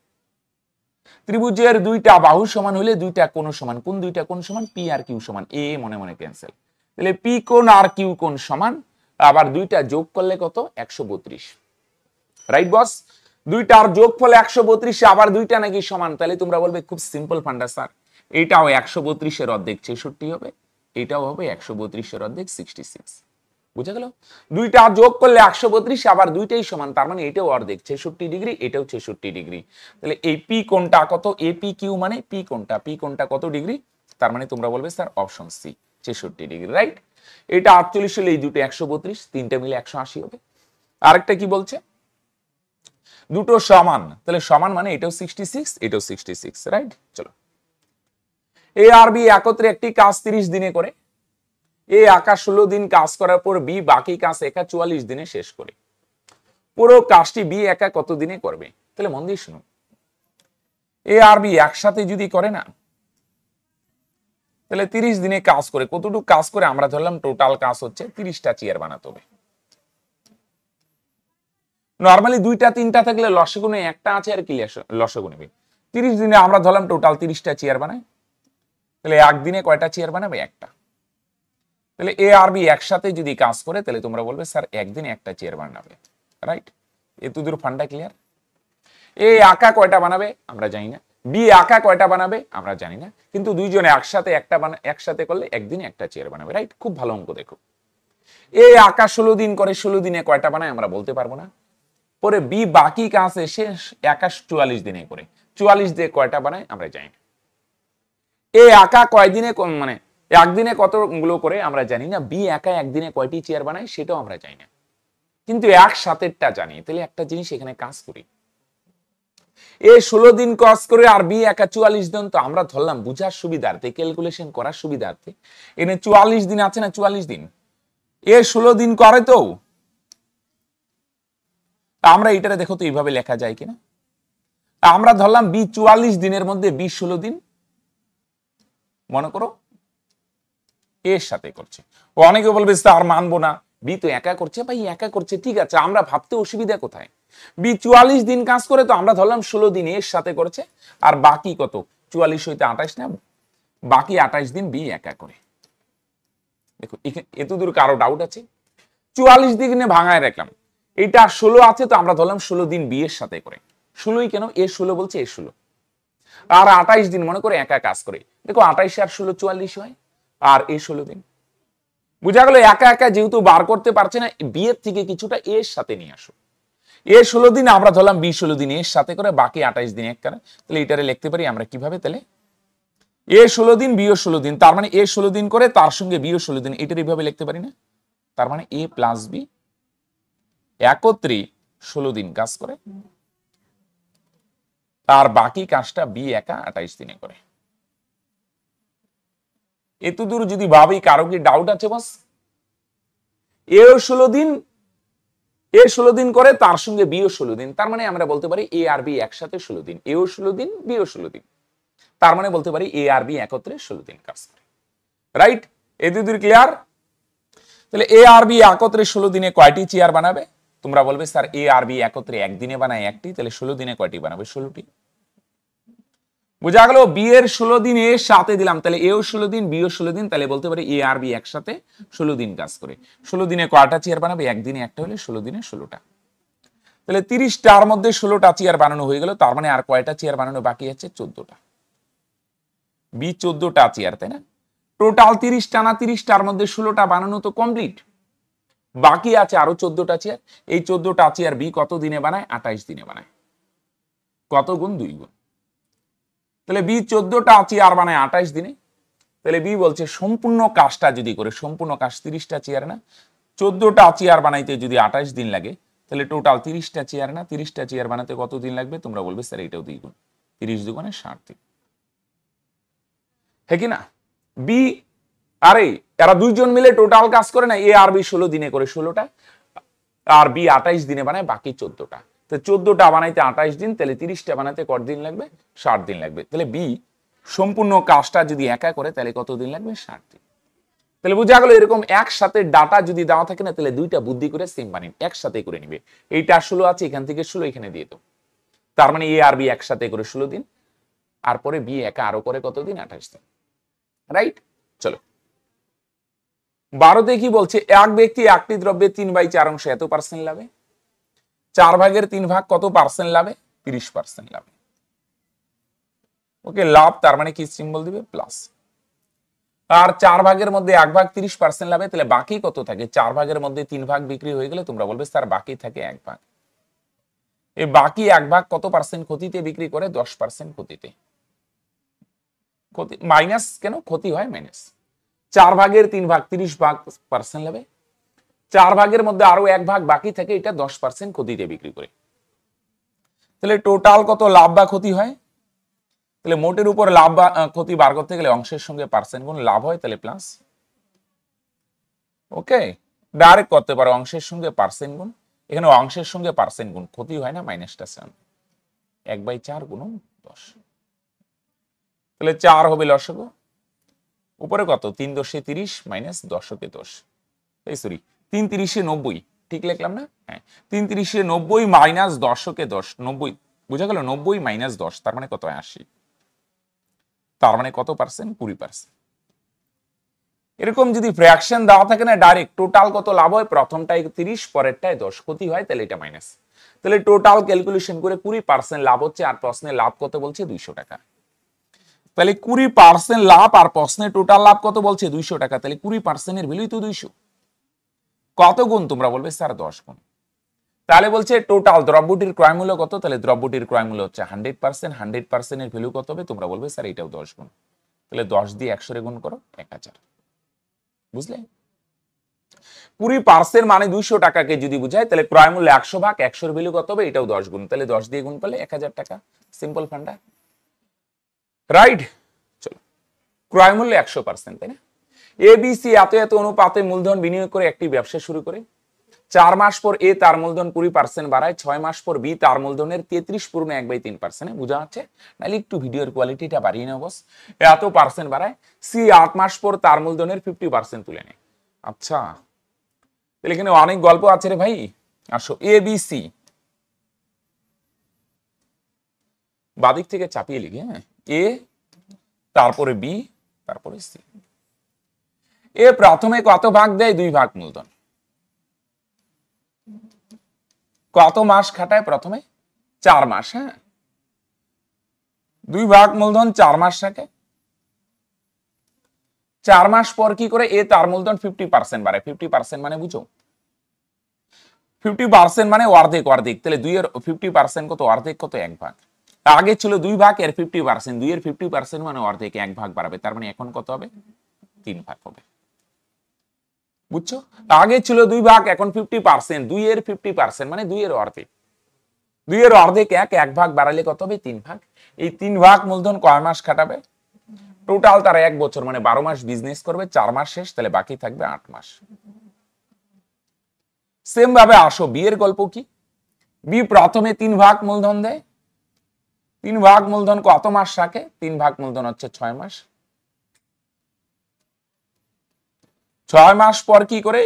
ত্রিভুজের দুইটা বাহু সমান হলে দুইটা কোণ সমান, কোন দুইটা কোণ সমান? পি আর কিউ সমান, এ মনে মনে ক্যান্সেল, তাহলে পি কোণ আর কিউ কোণ সমান, আবার দুইটা যোগ করলে কত 132, রাইট বস? দুইটার যোগফল 132, আবার দুইটা নাকি সমান, তাহলে তোমরা বলবে খুব সিম্পল ফান্ডা স্যার, এইটাও 132 এর অর্ধেক 66 হবে, এটাও হবে 132 এর অর্ধেক 66। বুঝা গেল? দুইটা যোগ করলে 132, আবার দুইটাই সমান, তার মানে এটাও অর্ধেক 66 ডিগ্রি, এটাও 66 ডিগ্রি। তাহলে এই পি কোণটা কত? এপি কিউ মানে পি কোণটা কত ডিগ্রি? তার মানে তোমরা বলবে sir option C 66 degree, right? এটা 48 হলে এই দুটো 132, তিনটা মিলে 180 হবে। আরেকটা কি বলছে? দুটো সমান, তাহলে সমান মানে এটাও 66, এটাও 66, রাইট? চলো, এ আর বি একত্রে একটি কাজ 30 দিনে করে, এ একা 16 দিন কাজ করার পর বি বাকি কাজ একা 44 দিনে শেষ করে, পুরো কাজটি বি একা কত দিনে করবে? তাহলে মন দিয়ে শুনুন, এ আর বি একসাথে যদি করে না, তাহলে 30 দিনে কাজ করে, কতটুকু কাজ করে? আমরা ধরলাম টোটাল কাজ হচ্ছে 30টা চেয়ার বানাতে হবে। নরমালি দুইটা তিনটা থাকলে লসাগুনে একটা আছে আর কি লসাগুনে 30 দিনে আমরা ধরলাম টোটাল 30টা চেয়ার বানাই, তাহলে একদিনে কয়টা চেয়ার বানাবে? একটা। তাহলে এ আর বি একসাথে যদি কাজ করে তাহলে তোমরা বলবে স্যার একদিনে একটা চেয়ার বানাবে, রাইট? এতদূর ফান্ডা ক্লিয়ার? এ একা কয়টা বানাবে আমরা জানি না, বি একা কয়টা বানাবে আমরা জানি না, কিন্তু দুইজনে একসাথে একসাথে করলে একদিনে একটা চেয়ার বানাবে, রাইট? খুব ভালো অঙ্ক দেখো, এ একা 16 দিন করে, 16 দিনে কয়টা বানায় আমরা বলতে পারবো না, পরে বি বাকি কাজ এসে একা 44 দিনে করে, 44 দিয়ে কয়টা বানায় আমরা জানি না, এ একা কয়দিনে মানে একদিনে কতগুলো করে আমরা জানি না, বি একা একদিনে কয়টি চেয়ার বানায় সেটাও আমরা জানি না, কিন্তু একসাথেটা জানি। তাহলে একটা জিনিস এখানে কাজ করি, এ 16 দিন কাজ করে আর বি একা 44 দিন, তো আমরা ধরলাম বুঝার সুবিধার্থে, ক্যালকুলেশন করার সুবিধার্থে, এখানে 44 দিন আছে না, 44 দিন, এ 16 দিন করে, তো আমরা এটারে দেখো তো এইভাবে লেখা যায় কিনা, আমরা ধরলাম বি 44 দিনের মধ্যে বি 16 দিন মনে করো এর সাথে করছে। অনেকে বলবে স্যার মানবো না, বি তো একা করছে। ভাই একা করছে ঠিক আছে, আমরা ভাবতে অসুবিধা কোথায়? বি 44 দিন কাজ করে, তো আমরা ধরলাম 16 দিন এর সাথে করেছে, আর বাকি কত 44 হইতে 28 না, বাকি 28 দিন বি একা করে। দেখো এতদূর কারো ডাউট আছে? 44 দিনে ভাঙায় রাখলাম, এটা 16 আছে, তো আমরা ধরলাম 16 দিন বি এর সাথে করে, 16ই কেন, এ 16 বলছে, এ 16, আর 28 দিন মনে করে একা কাজ করে। দেখো 28 আর 16 44 হয়, আর এ 16 দিন। বুঝা গেল? একা একা যেহেতু বার করতে পারছে না, বিয়ের থেকে কিছুটা এর সাথে নিয়ে আসো, এ 16 দিন আমরা ধরলাম বি 16 দিন এর সাথে করে, বাকি 28 দিন এক করে। তাহলে এটারে লিখতে পারি আমরা কিভাবে? তাহলে এ 16 দিন বিও 16 দিন, তার মানে এ 16 দিন করে তার সঙ্গে বিও 16 দিন, এটার এইভাবে লিখতে পারি না? তার মানে এ প্লাস বি একত্রে 16 দিন কাজ করে, তার বাকি কাজটা বি একা 28 দিনে করে। এতদূর যদি ভাবি কারো কি ডাউট আছে বস? এও 16 দিন, এ 16 দিন করে তার সঙ্গে বিও 16 দিন, তার মানে আমরা বলতে পারি এ আর বি একসাথে 16 দিন, এও 16 দিন বিও 16 দিন, তার মানে বলতে পারি এ আর বি একত্রে 16 দিন কাজ করে, রাইট? এতদূর ক্লিয়ার? তাহলে এ আর বি একত্রে 16 দিনে কয়টি চেয়ার বানাবে? তোমরা বলবে স্যার এ আর বি একত্রে একদিনে বানায় একটি, তাহলে 16 দিনে কয়টি বানাবে? 16টি। বুঝা গেল? বি এর 16 দিন এর সাথে দিলাম, তাহলে এও 16 দিন বিও 16 দিন, তাহলে বলতে পারি এ আর বি একসাথে 16 দিন কাজ করে। 16 দিনে কয়টা চেয়ার বানাবে? একদিনে একটা হলে 16 দিনে 16টা। তাহলে 30টার মধ্যে 16টা চেয়ার বানানো হয়ে গেল, তার মানে আর কয়টা চেয়ার বানানো বাকি আছে? 14টা। বি 14টা চেয়ার, তাই না? টোটাল 30টা না, 30টার মধ্যে 16টা বানানো তো কমপ্লিট। বাকি আছে আরো 14টা চেয়ার। এই 14টা চেয়ার বি কত দিনে বানায়? 28 দিনে বানায়। কত গুণ? 2 গুণ। তাহলে বি 14টা চেয়ার বানায় 28 দিনে। তাহলে বি বলছে সম্পূর্ণ কাজটা যদি করে, সম্পূর্ণ কাজ 30টা চেয়ার না, 14টা চেয়ার বানাইতে যদি 28 দিন লাগে, তাহলে টোটাল 30টা চেয়ার না, 30টা চেয়ার বানাতে কত দিন লাগবে? তোমরা বলবে স্যার এটাও 2 গুণ, 30 দুগুণে 60 দিন। হ্যাঁ কি না? বি, আরে এরা দুইজন মিলে টোটাল কাজ করে না, এ আর বি 16 দিনে করে 16টা, আর বি 28 দিনে বানায় বাকি 14টা। তো 14টা বানাইতে 28 দিন, তাহলে 30টা বানাতে কত দিন লাগবে? 60 দিন লাগবে। তাহলে বি সম্পূর্ণ কাজটা যদি একা করে তাহলে কত দিন লাগবে? 60 দিন। তাহলে বোঝা গেল এরকম একসাথে ডাটা যদি দেওয়া থাকে না, তাহলে দুইটা বুদ্ধি করে সেম বানিয়ে একসাথে করে নিবে। এইটা 16 আছে, এখান থেকে 16 এখানে দিয়ে দাও। তার মানে এ আর বি একসাথে করে 16 দিন, আর পরে বি একা আরো করে কত দিন? 28 দিন। রাইট? চলো 12তে কি বলছে? এক ব্যক্তি একটি দ্রব্যের 3/4 অংশ এত পার্সেন্ট লাভে, 4 ভাগের 3 ভাগ কত পার্সেন্ট লাভে? 30% লাভে। ওকে, লাভ তার মানে কি সিম্বল দিবে? প্লাস। আর 4 ভাগের মধ্যে 1 ভাগ 30% লাভে, তাহলে বাকি কত থাকে? 4 ভাগের মধ্যে 3 ভাগ বিক্রি হয়ে গেলে তোমরা বলবে স্যার বাকি থাকে 1 ভাগ। এই বাকি 1 ভাগ কত পার্সেন্ট ক্ষতিতে বিক্রি করে? 10% ক্ষতিতে। ক্ষতি মাইনাস কেন? ক্ষতি হয় মাইনাস। 4 ভাগের 3 ভাগ 30% লাভে, 4 ভাগের মধ্যে আরো 1 ভাগ বাকি থাকে, এটা 10% ক্ষতিতে বিক্রি করে। তাহলে টোটাল কত লাভ বা ক্ষতি হয়? তাহলে মোটের উপর লাভ বা ক্ষতি বার করতে গেলে অংশের সঙ্গে পার্সেন্ট গুণ, লাভ হয় তাহলে প্লাস। ওকে, ডাইরেক্ট করতে পারো অংশের সঙ্গে পার্সেন্ট গুণ, এখানে অংশের সঙ্গে পার্সেন্ট গুণ, ক্ষতি হয় না, মাইনাসটা 1/4 গুণ 10। তাহলে 4 হবে লসাগু, উপরে কত? 3 × 10 = 30 মাইনাস 10 × 10, এই সরি 3 × 30 = 90, ঠিক লিখলাম না? হ্যাঁ, 3 × 30 = 90 মাইনাস 10 × 10, 90 বুঝা গেল? 90 মাইনাস 10 তার মানে কত? 80। তার মানে কত পার্সেন্ট? 20%। এরকম যদি ফ্র্যাকশন দেওয়া থাকে না, ডাইরেক্ট টোটাল কত লাভ হয়? প্রথমটায় 30, পরেরটায় 10, ক্ষতি হয় তাহলে এটা মাইনাস। তাহলে টোটাল ক্যালকুলেশন করে 20% লাভ হচ্ছে, আর প্রশ্নে লাভ কত বলছে? 200 টাকা। তাহলে 20% লাভ, আর প্রশ্নে টোটাল লাভ কত বলছে? 200 টাকা। তাহলে 20% এর ভ্যালুই তো 200। কত গুণ? তোমরা বলবে স্যার 10 গুণ। তাহলে বলছে টোটাল দ্রব্যটির ক্রয় মূল্য কত? তাহলে দ্রব্যটির ক্রয় মূল্য হচ্ছে 100%, 100% এর ভ্যালু কত হবে? তোমরা বলবে স্যার এটাও 10 গুণ। তাহলে 10 দিয়ে 100 গুণ করো, 1000। বুঝলে? 20% মানে 200 টাকাকে যদি বুঝায়, তাহলে ক্রয় মূল্য 100 ভাগ 100 এর ভ্যালু কত হবে? এটাও 10 গুণ। তাহলে 10 দিয়ে গুণ করলে 1000 টাকা। সিম্পল ফান্ডা, রাইট? চলো, ক্রয় মূল্য 100%, তাই না? এবিসি এত এত অনুপাতে মূলধন বিনিয়োগ করে একটি ব্যবসা শুরু করে। 4 মাস পর এ তার মূলধন 20% বাড়ায়, 6 মাস পর বি তার মূলধনের 33 পূর্ণ 1/3%, বুঝা যাচ্ছে? নাহলে একটু ভিডিওর কোয়ালিটিটা বাড়িয়ে নাও বস। এত পার্সেন্ট বাড়ায়। সি 8 মাস পর তার মূলধনের 50% তুলে নেয়। আচ্ছা, তাহলে এখানে অনেক গল্প আছে রে ভাই। আসো, এ বি সি বাদিক থেকে চাপিয়ে লিখি। হ্যাঁ, এ, তারপরে বি, তারপরে সি। এ প্রথমে কত ভাগ দেয়? 2 ভাগ মূলধন। কত মাস খাটায়? প্রথমে 4 মাস। হ্যাঁ, 2 ভাগ মূলধন 4 মাস থাকে। 4 মাস পর কি করে? এ তার মূলধন 50% বাড়ায়। 50% মানে বুঝো? 50% মানে অর্ধেক, অর্ধেক। তাহলে 2 এর 50% কত? অর্ধেক কত? 1 ভাগ। আগে ছিল 2 ভাগ, এর 50%, 2 এর 50% মানে অর্ধেক, 1 ভাগ বাড়াবে। তার মানে এখন কত হবে? 3 ভাগ হবে। বুঝছো? আগে ছিল 2 ভাগ, এখন 50%, 2 এর 50% মানে 2 এর অর্ধেক। 2 এর অর্ধেক 1 ভাগ বাড়ালে কত হবে? 3 ভাগ। এই 3 ভাগ মূলধন কয় মাস খাটাবে? টোটাল তারা 1 বছর মানে 12 মাস বিজনেস করবে, 4 মাস শেষ, তাহলে বাকি থাকবে 8 মাস। সেম ভাবে আসো, বি এর গল্প কি? বি প্রথমে 3 ভাগ মূলধন দেয়। 3 ভাগ মূলধন কত মাস রাখে? 3 ভাগ মূলধন হচ্ছে 6 মাস। 6 মাস পর কি করে?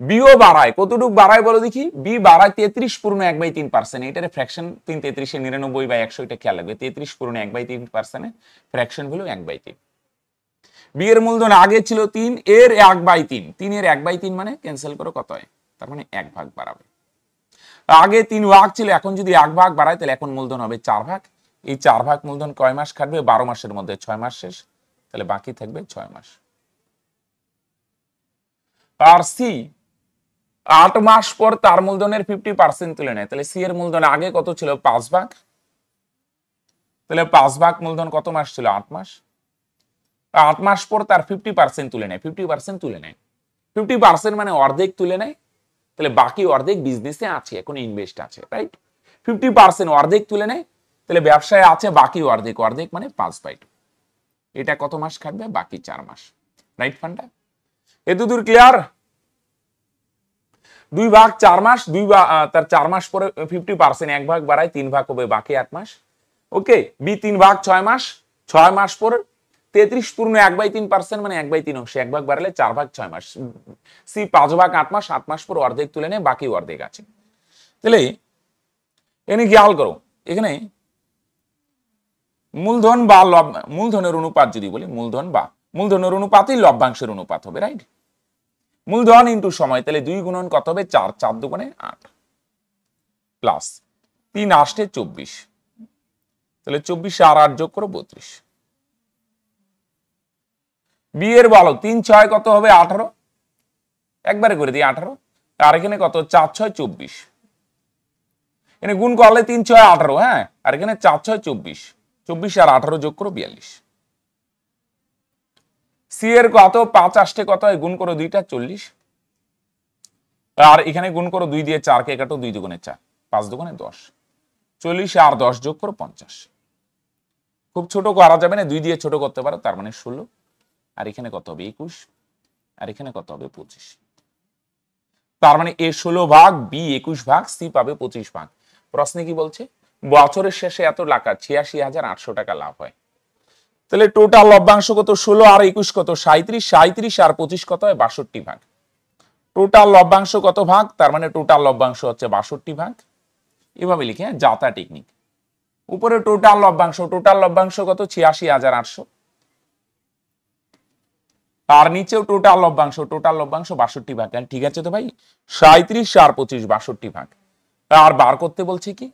বিও বাড়ায়। কতটুকু বাড়ায় বলো দেখি? বি বাড়ায় 33 পূর্ণ 1/3%। এটার ফ্র্যাকশন 3 33 99/100, এটা খেয়াল রাখবে। 33 পূর্ণ 1/3%, ফ্র্যাকশন ভ্যালু 1/3। বি এর মূলধন আগে ছিল 3, এর 1/3। 3 এর 1/3 মানে ক্যান্সেল করো, কত হয়? তার মানে 1 ভাগ বাড়াবে। আগে 3 ভাগ ছিল, এখন যদি 1 ভাগ বাড়ায় তাহলে এখন মূলধন হবে 4 ভাগ। এই 4 ভাগ মূলধন কয় মাস খাটবে? 12 মাসের মধ্যে 6 মাস শেষ, তাহলে বাকি থাকবে 6 মাস। আর সি 8 মাস পর তার মূলধনের 50% তুলে নেয়, তাহলে সি এর মূলধন আগে কত ছিল 5 ভাগ, তাহলে 5 ভাগ মূলধন কত মাস ছিল 8 মাস, 8 মাস পর তার 50% তুলে নেয়, 50% তুলে নেয়, 50% মানে অর্ধেক তুলে নেয়, তাহলে বাকি অর্ধেক বিজনেসে আছে, এখন ইনভেস্ট আছে, রাইট? 50% অর্ধেক তুলে নেয়, তাহলে ব্যবসায় আছে বাকি অর্ধেক, অর্ধেক মানে 5/2, এটা কত মাস খাটবে বাকি 4 মাস, রাইট ফান্ডা? এতদূর ক্লিয়ার? 2 ভাগ 4 মাস, তার 4 মাস পরে 50% 1 ভাগ বাড়ায় 3 ভাগ হবে বাকি 8 মাস, ওকে। বি 3 ভাগ 6 মাস, 6 মাস পর 33 পূর্ণ 1/3% মানে 1/3 অংশ, 1 ভাগ বাড়ালে 4 ভাগ 6 মাস। সি 5 ভাগ 8 মাস, 8 মাস পর অর্ধেক তুলে নেয়, বাকি অর্ধেক আছে। তাহলে এখানে খেয়াল করো, এখানে মূলধন বা মূলধনের অনুপাত যদি বলি, মূলধনের অনুপাতই লভ্যাংশের অনুপাত হবে, রাইট? মূলধন ইন্টু সময়, তাহলে 2 গুণন কত হবে 4, 4 দুগুণে 8 প্লাস 3 8 24, তাহলে 24 আর 8 যোগ করো 32। বি এর বলো 3 6 কত হবে 18, একবারে করে দিই 18, আর এখানে কত 4 6 24, এখানে গুণ করলে 3 6 18, হ্যাঁ, আর এখানে 4 6 24, 24 আর 18 যোগ করো 42। সি এর কত 5 8 কত হয় গুণ করো 2টা 40, আর এখানে গুণ করো 2 দিয়ে 4 কে কাটো, 2 দুগুণে 4, 5 দুগুণে 10, 40 আর 10 যোগ করো 50। খুব ছোট করা যাবে না, 2 দিয়ে ছোট করতে পারো, তার মানে 16, আর এখানে কত হবে 21, আর এখানে কত হবে 25, তার মানে এ 16 ভাগ, বি 21 ভাগ, সি পাবে 25 ভাগ। প্রশ্নে কি বলছে বছরের শেষে এত টাকা 86,800 টাকা লাভ হয়, তাহলে টোটাল লভ্যাংশ কত 16 আর 21 কত 37, 37 আর 25 কত হয় 62 ভাগ। টোটাল লভ্যাংশ কত ভাগ, তার মানে টোটাল লভ্যাংশ হচ্ছে 62 ভাগ। এভাবে লিখে, হ্যাঁ, যাতা টেকনিক। উপরে টোটাল লভ্যাংশ কত 86,800, আর নিচেও টোটাল লভ্যাংশ 62 ভাগ, ঠিক আছে তো ভাই? 37 আর 25 62 ভাগ। আর বার করতে বলছে কি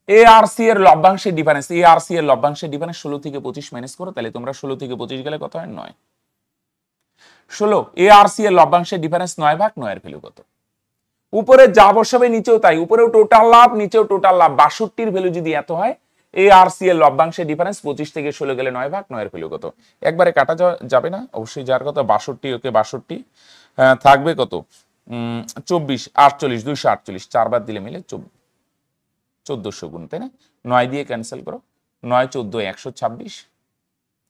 এ আর সি এর লভ্যাংশের ডিফারেন্স, এ আর সি এর লভ্যাংশের ডিফারেন্স 16 থেকে 25 মাইনাস করো, তাহলে তোমরা 16 থেকে 25 গেলে কত হয় 9, 16। এ আর সি এর লভ্যাংশের ডিফারেন্স 9 ভাগ, 9 এর ভ্যালু কত? উপরে যা বসাবে নিচেও তাই, উপরেও টোটাল লাভ নিচেও টোটাল লাভ, 62 এর ভ্যালু যদি এত হয়, এ আর সি এর লভ্যাংশের ডিফারেন্স 25 থেকে 16 গেলে 9 ভাগ, 9 এর ভ্যালু কত? একবারে কাটা যাবে না, অবশ্যই যার কথা 62, ওকে 62 থাকবে কত 24 48 248, 4 বার দিলে মিলে 1400 গুণ, তাই না? 9 দিয়ে ক্যান্সেল করো, 9 14 126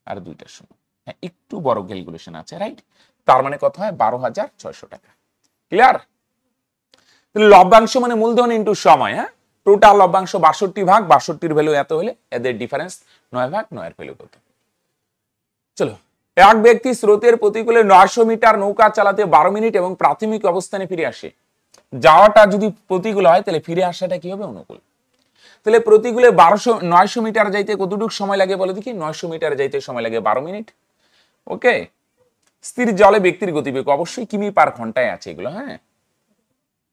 আর 2টা 0, হ্যাঁ, একটু বড় ক্যালকুলেশন আছে, রাইট? তার মানে কত হয় 12,600 টাকা। ক্লিয়ার? লভ্যাংশ মানে মূলধন ইন্টু সময়, হ্যাঁ, টোটাল লভ্যাংশ 62 ভাগ, 62 ভ্যালু এত হলে এদের ডিফারেন্স 9 ভাগ, 9 এর ভ্যালু কত? চলো, এক ব্যক্তি স্রোতের প্রতিকূলে 900 মিটার নৌকা চালাতে 12 মিনিট এবং প্রাথমিক অবস্থানে ফিরে আসে। যাওয়াটা যদি প্রতিকূল হয় তাহলে ফিরে আসাটা কি হবে অনুকূল। তাহলে প্রতিকূলে 900 মিটার যাইতে কতটুকু সময় লাগে বলো দেখি? 900 মিটার যাইতে সময় লাগে 12 মিনিট, ওকে। স্থির জলে ব্যক্তির গতিবেগ অবশ্যই কিমি পার ঘন্টায় আছে এগুলো, হ্যাঁ।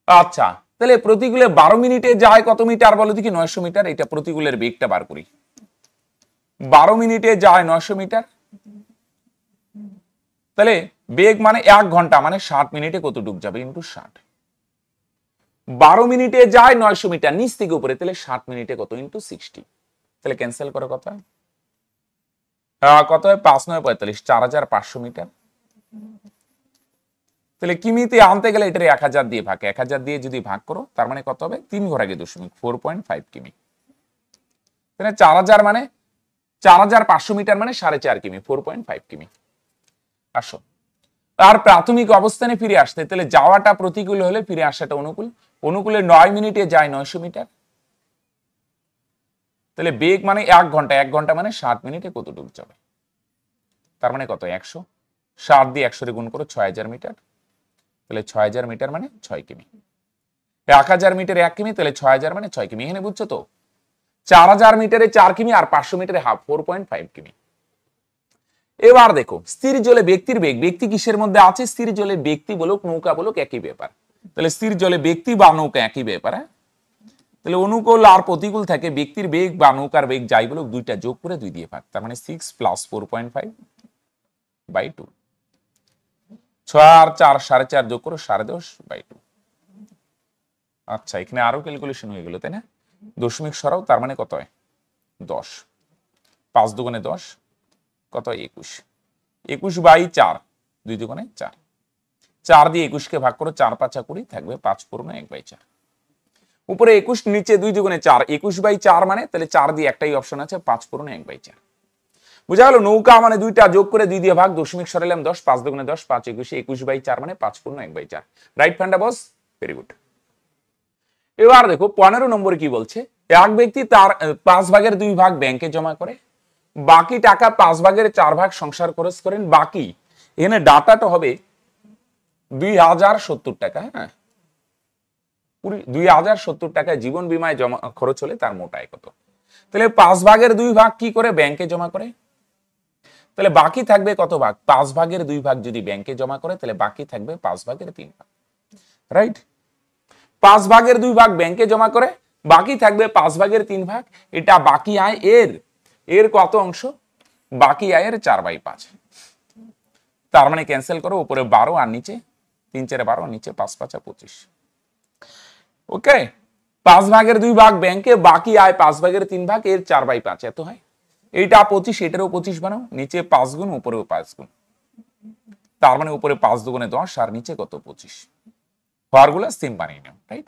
আচ্ছা, তাহলে প্রতিকূলে 12 মিনিটে যায় কত মিটার বলো দেখি? 900 মিটার। এটা প্রতিকূলের বেগটা বার করি। 12 মিনিটে যায় 900 মিটার, তাহলে বেগ মানে 1 ঘন্টা মানে 60 মিনিটে কতটুকু যাবে ইন্টু 60। 12 মিনিটে যায় 900 মিটার নিচ থেকে উপরে, তাহলে 60 মিনিটে কত ইন্টু 60, তাহলে ক্যান্সেল করে কত হয়? কত হয় 5 9 45, 4500 মিটার। তাহলে কিমিতে আনতে গেলে এটা 1000 দিয়ে ভাগ, 1000 দিয়ে যদি ভাগ করো তার মানে কত হবে? 3 ঘর আগে দশমিক 4.5 কিমি। তাহলে 4000 মানে 4500 মিটার মানে 4.5 কিমি, 4.5 কিমি। আসো, আর প্রাথমিক অবস্থানে ফিরে আসতে, তাহলে যাওয়াটা প্রতিকূল হলে ফিরে আসাটা অনুকূল। অনুকূলে 9 মিনিটে যায় 900 মিটার, তাহলে বেগ মানে 1 ঘন্টা, 1 ঘন্টা মানে 60 মিনিটে কতটুকু যাবে? তার মানে কত? 100। 60 দিয়ে 100 রে গুণ করো 6000 মিটার, তাহলে 6000 মিটার মানে 6 কিমি। 1000 মিটার 1 কিমি, তাহলে 6000 মানে 6 কিমি। এখানে বুঝছো তো? 4000 মিটারে 4 কিমি আর 500 মিটারে হাফ, 4.5 কিমি। এবার দেখো, স্থির জলে ব্যক্তির বেগ, ব্যক্তি কিসের মধ্যে আছে? স্থির জলে ব্যক্তি বলুক নৌকা বলুক একই ব্যাপার। তাহলে স্থির জলে ব্যক্তি বা নৌকা একই ব্যাপার, হ্যাঁ। তাহলে অনুকূল আর প্রতিকূল থাকে, ব্যক্তির বেগ বা নৌকার বেগ যাই বলুক দুইটা যোগ করে 2 দিয়ে ভাগ, তার মানে 6 + 4.5/2। 6 আর 4 4.5 যোগ করো 10.5/2। আচ্ছা এখানে আরো ক্যালকুলেশন হয়ে গেল তাই না, দশমিক সরাও, তার মানে কত হয় 10, 5 দুগুণে 10 কত হয় 21, 21/4, 2 দুগুণে 4, 4 দিয়ে 21 কে ভাগ করো, 4 5 20 থাকবে 5 পূর্ণ 1/4, উপরে 21 নিচে 2 দুগুণে 4, 21/4 মানে তাহলে 4 দিয়ে একটাই অপশন আছে 5 পূর্ণ 1/4। বুঝা গেল, নৌকা মানে দুইটা যোগ করে 2 দিয়ে ভাগ, দশমিক সরাইলাম 10, 5 দুগুণে 10, 5 21, 21/4 মানে 5 পূর্ণ 1/4। রাইট ফান্ডা বস, ভেরি গুড। এবার দেখো 15 নম্বরে কি বলছে, এক ব্যক্তি তার 5 ভাগের 2 ভাগ ব্যাংকে জমা করে, বাকি টাকা 5 ভাগের 4 ভাগ সংসার খরচ করেন, বাকি এখানে ডাটাটা হবে 2070 টাকা। হ্যাঁ 2070 টাকায় জীবন বীমায় জমা খরচ হলে তার মোট আয় কত। তাহলে 5 ভাগের 2 ভাগ কি করে ব্যাংকে জমা করে, তাহলে বাকি থাকবে কত ভাগ, 5 ভাগের 2 ভাগ যদি ব্যাংকে জমা করে তাহলে বাকি থাকবে 5 ভাগের 3 ভাগ। রাইট, 5 ভাগের 2 ভাগ ব্যাংকে জমা করে, বাকি থাকবে 5 ভাগের 3 ভাগ, এটা বাকি আয় এর কত অংশ, বাকি আয়ের 4/5। তার মানে ক্যান্সেল করো, উপরে 12 আর নিচে 3 4 12, নিচে 5 5 25। ওকে, 5 ভাগের 2 ভাগ ব্যাংকে, বাকি আয় 5 ভাগের 3 ভাগ, এর 4/5 এত হয়। এইটা 25, এটারও 25 বানাও, নিচে 5 গুণ উপরেও 5 গুণ, তার মানে উপরে 5 দুগুণে 10 আর নিচে কত 25। হরগুলো সেম বানিয়ে নাও। রাইট,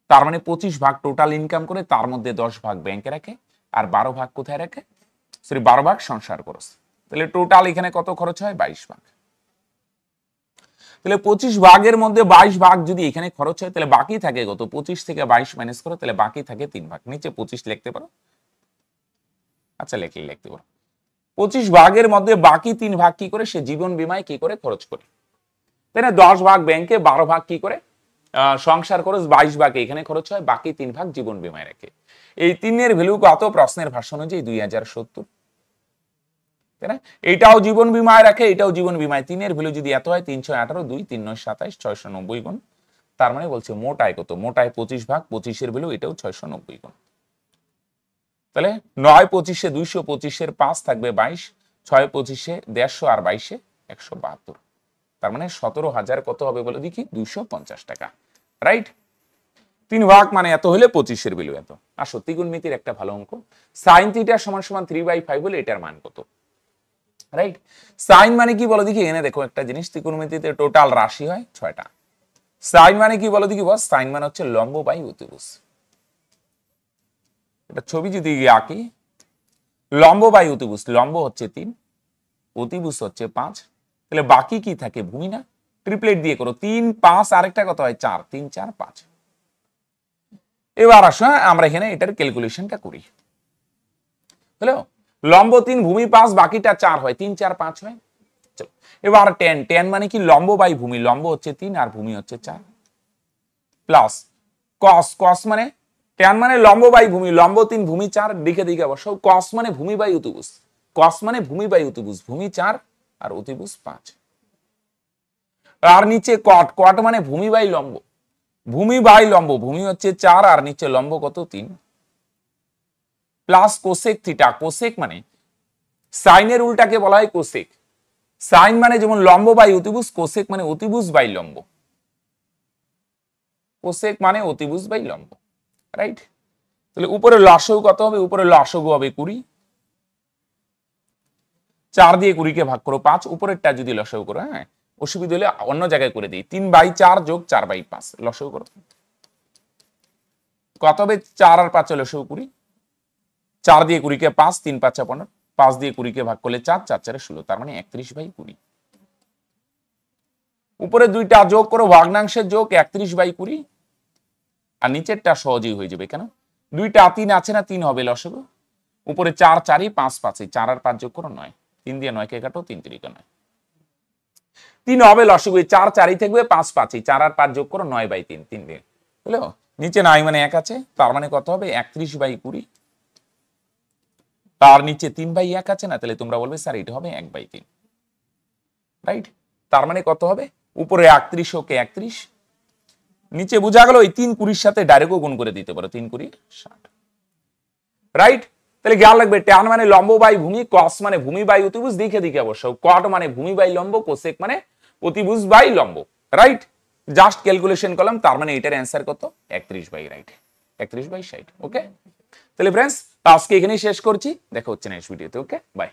তার মানে 25 ভাগ টোটাল ইনকাম করে, তার মধ্যে 10 ভাগ ব্যাংকে রাখে আর 12 ভাগ কোথায় রাখে, সরি 12 ভাগ সংসার খরচ। তাহলে টোটাল এখানে কত খরচ হয় 22 ভাগ। তাহলে 25 ভাগের মধ্যে 22 ভাগ যদি এখানে খরচ হয় তাহলে বাকি থাকে কত, 25 থেকে 22 মাইনাস করো, তাহলে বাকি থাকে 3 ভাগ, নিচে 25 লিখতে পারো। আচ্ছা লিখতে পারো 25 ভাগের মধ্যে বাকি 3 ভাগ কি করে সে জীবন বীমায় কি করে খরচ করে, তাই না। 10 ভাগ ব্যাংকে, 12 ভাগ কি করে সংসার খরচ, 22 ভাগ এখানে খরচ হয়, বাকি 3 ভাগ জীবন বীমায় রাখে। এই 3 এর ভ্যালু কত, প্রশ্নের ভাষা অনুযায়ী 2070, তাই না। এটাও জীবন বীমায় রাখে, এটাও জীবন বীমায়, 3 এর ভ্যালু যদি এত হয় 318, 2 3 9 27, 690 গুণ। তার মানে বলছে মোট আয় কত, মোট আয় 25 ভাগ, 25 এর ভ্যালু এটাও 690 গুণ। তাহলে 9 25 225 এর 5 থাকবে 22, 6 25 150 আর 22 172, তার মানে 17,000 কত হবে বলে দেখি, 250 টাকা। রাইট, 3 ভাগ মানে এত হলে 25 এর ভ্যালু এত। আর সত্যি গুণমিতির একটা ভালো অঙ্ক, sin θ = 3/5 হলে এটার মান কত। রাইট, সাইন মানে কি বলো দেখি, এনে দেখো একটা জিনিস, ত্রিকোণমিতিতে টোটাল রাশি হয় 6টা। সাইন মানে কি বলো দেখি বস, সাইন মানে হচ্ছে লম্ব বাই অতিভুজ। এটা ছবি যদি আঁকি, লম্ব বাই অতিভুজ, লম্ব হচ্ছে 3, অতিভুজ হচ্ছে 5, তাহলে বাকি কি থাকে ভূমি না, ট্রিপলেট দিয়ে করো, 3 5 আরেকটা কত হয় 4, 3 4 5। এবার আসো আমরা এখানে এটার ক্যালকুলেশনটা করি। হ্যালো, লম্ব 3, ভূমি 5, বাকিটা 4 হয়, 3 4 5 হয়। চলো এবার tan মানে কি লম্ব বাই ভূমি, লম্ব হচ্ছে 3 আর ভূমি হচ্ছে 4, প্লাস cos মানে tan মানে লম্ব বাই ভূমি, লম্ব 3 ভূমি 4, দিকে দিকে বসাও, cos মানে ভূমি বাই অতিভুজ, cos মানে ভূমি বাই অতিভুজ, ভূমি 4 আর অতিভুজ 5। আর নিচে cot মানে ভূমি বাই লম্ব, ভূমি বাই লম্ব, ভূমি হচ্ছে 4 আর নিচে লম্ব কত 3, প্লাস কোসেক থিটা, কোসেক মানে সাইনের উল্টাকে বলা হয় কোসেক। সাইন মানে যেমন লম্ব বাই অতিভুজ, কোসেক মানে অতিভুজ বাই লম্ব, কোসেক মানে অতিভুজ বাই লম্ব। রাইট, তাহলে উপরে লসাগু কত হবে, উপরে লসাগু হবে 20, 4 দিয়ে 20 কে ভাগ করো 5, উপরেরটা যদি লসাগু করো, হ্যাঁ অসুবিধা হলে অন্য জায়গায় করে দিই, 3/4 যোগ 4/5 লসাগু করো কত হবে, 4 আর 5 লসাগু 20, 4 দিয়ে 20 কে 5, 3 5 15, 5 দিয়ে 20 কে ভাগ করলে 4, 4 4 16, তার মানে 31/20। উপরে দুইটা যোগ করো, ভগ্নাংশের যোগ 31/20, আর নিচেরটা সহজেই হয়ে যাবে, কেন দুইটা 3 আছে না, 3 হবে লসাগু, উপরে 4 4 5 5, 4 আর 5 যোগ করো 9, 3 দিয়ে 9 কে কাটো, 3 3 9, 3 হবে লসাগু, 4 4 থাকবে, 5 5, 4 আর 5 যোগ করো 9/3, 3 দিয়ে হলো, নিচে 9 মানে 1 আছে, তার মানে কত হবে 31/20, তার নিচে 3/1 আছে না, তাহলে তোমরা বলবে স্যার এটা হবে 1/3। রাইট, তার মানে কত হবে, উপরে 31 ওকে 31, নিচে বোঝা গেল, এই 3 20 সাথে ডাইরেক্টও গুণ করে দিতে পারো, 3 20 60। রাইট, তাহলে খেয়াল রাখবে, ট্যান মানে লম্ব বাই ভূমি, কস মানে ভূমি বাই অতিভুজ, দিকে দিকে অবশ্য, কট মানে ভূমি বাই লম্ব, কোসেক মানে অতিভুজ বাই লম্ব, রাইট? জাস্ট ক্যালকুলেশন করলাম, তার মানে এটার অ্যান্সার কত? 31 বাই রাইট, 31 বাই 60। ওকে, তাহলে ফ্রেন্ডস আজকে এখানেই শেষ করছি, দেখা হচ্ছে নেক্সট ভিডিওতে। ওকে, বাই।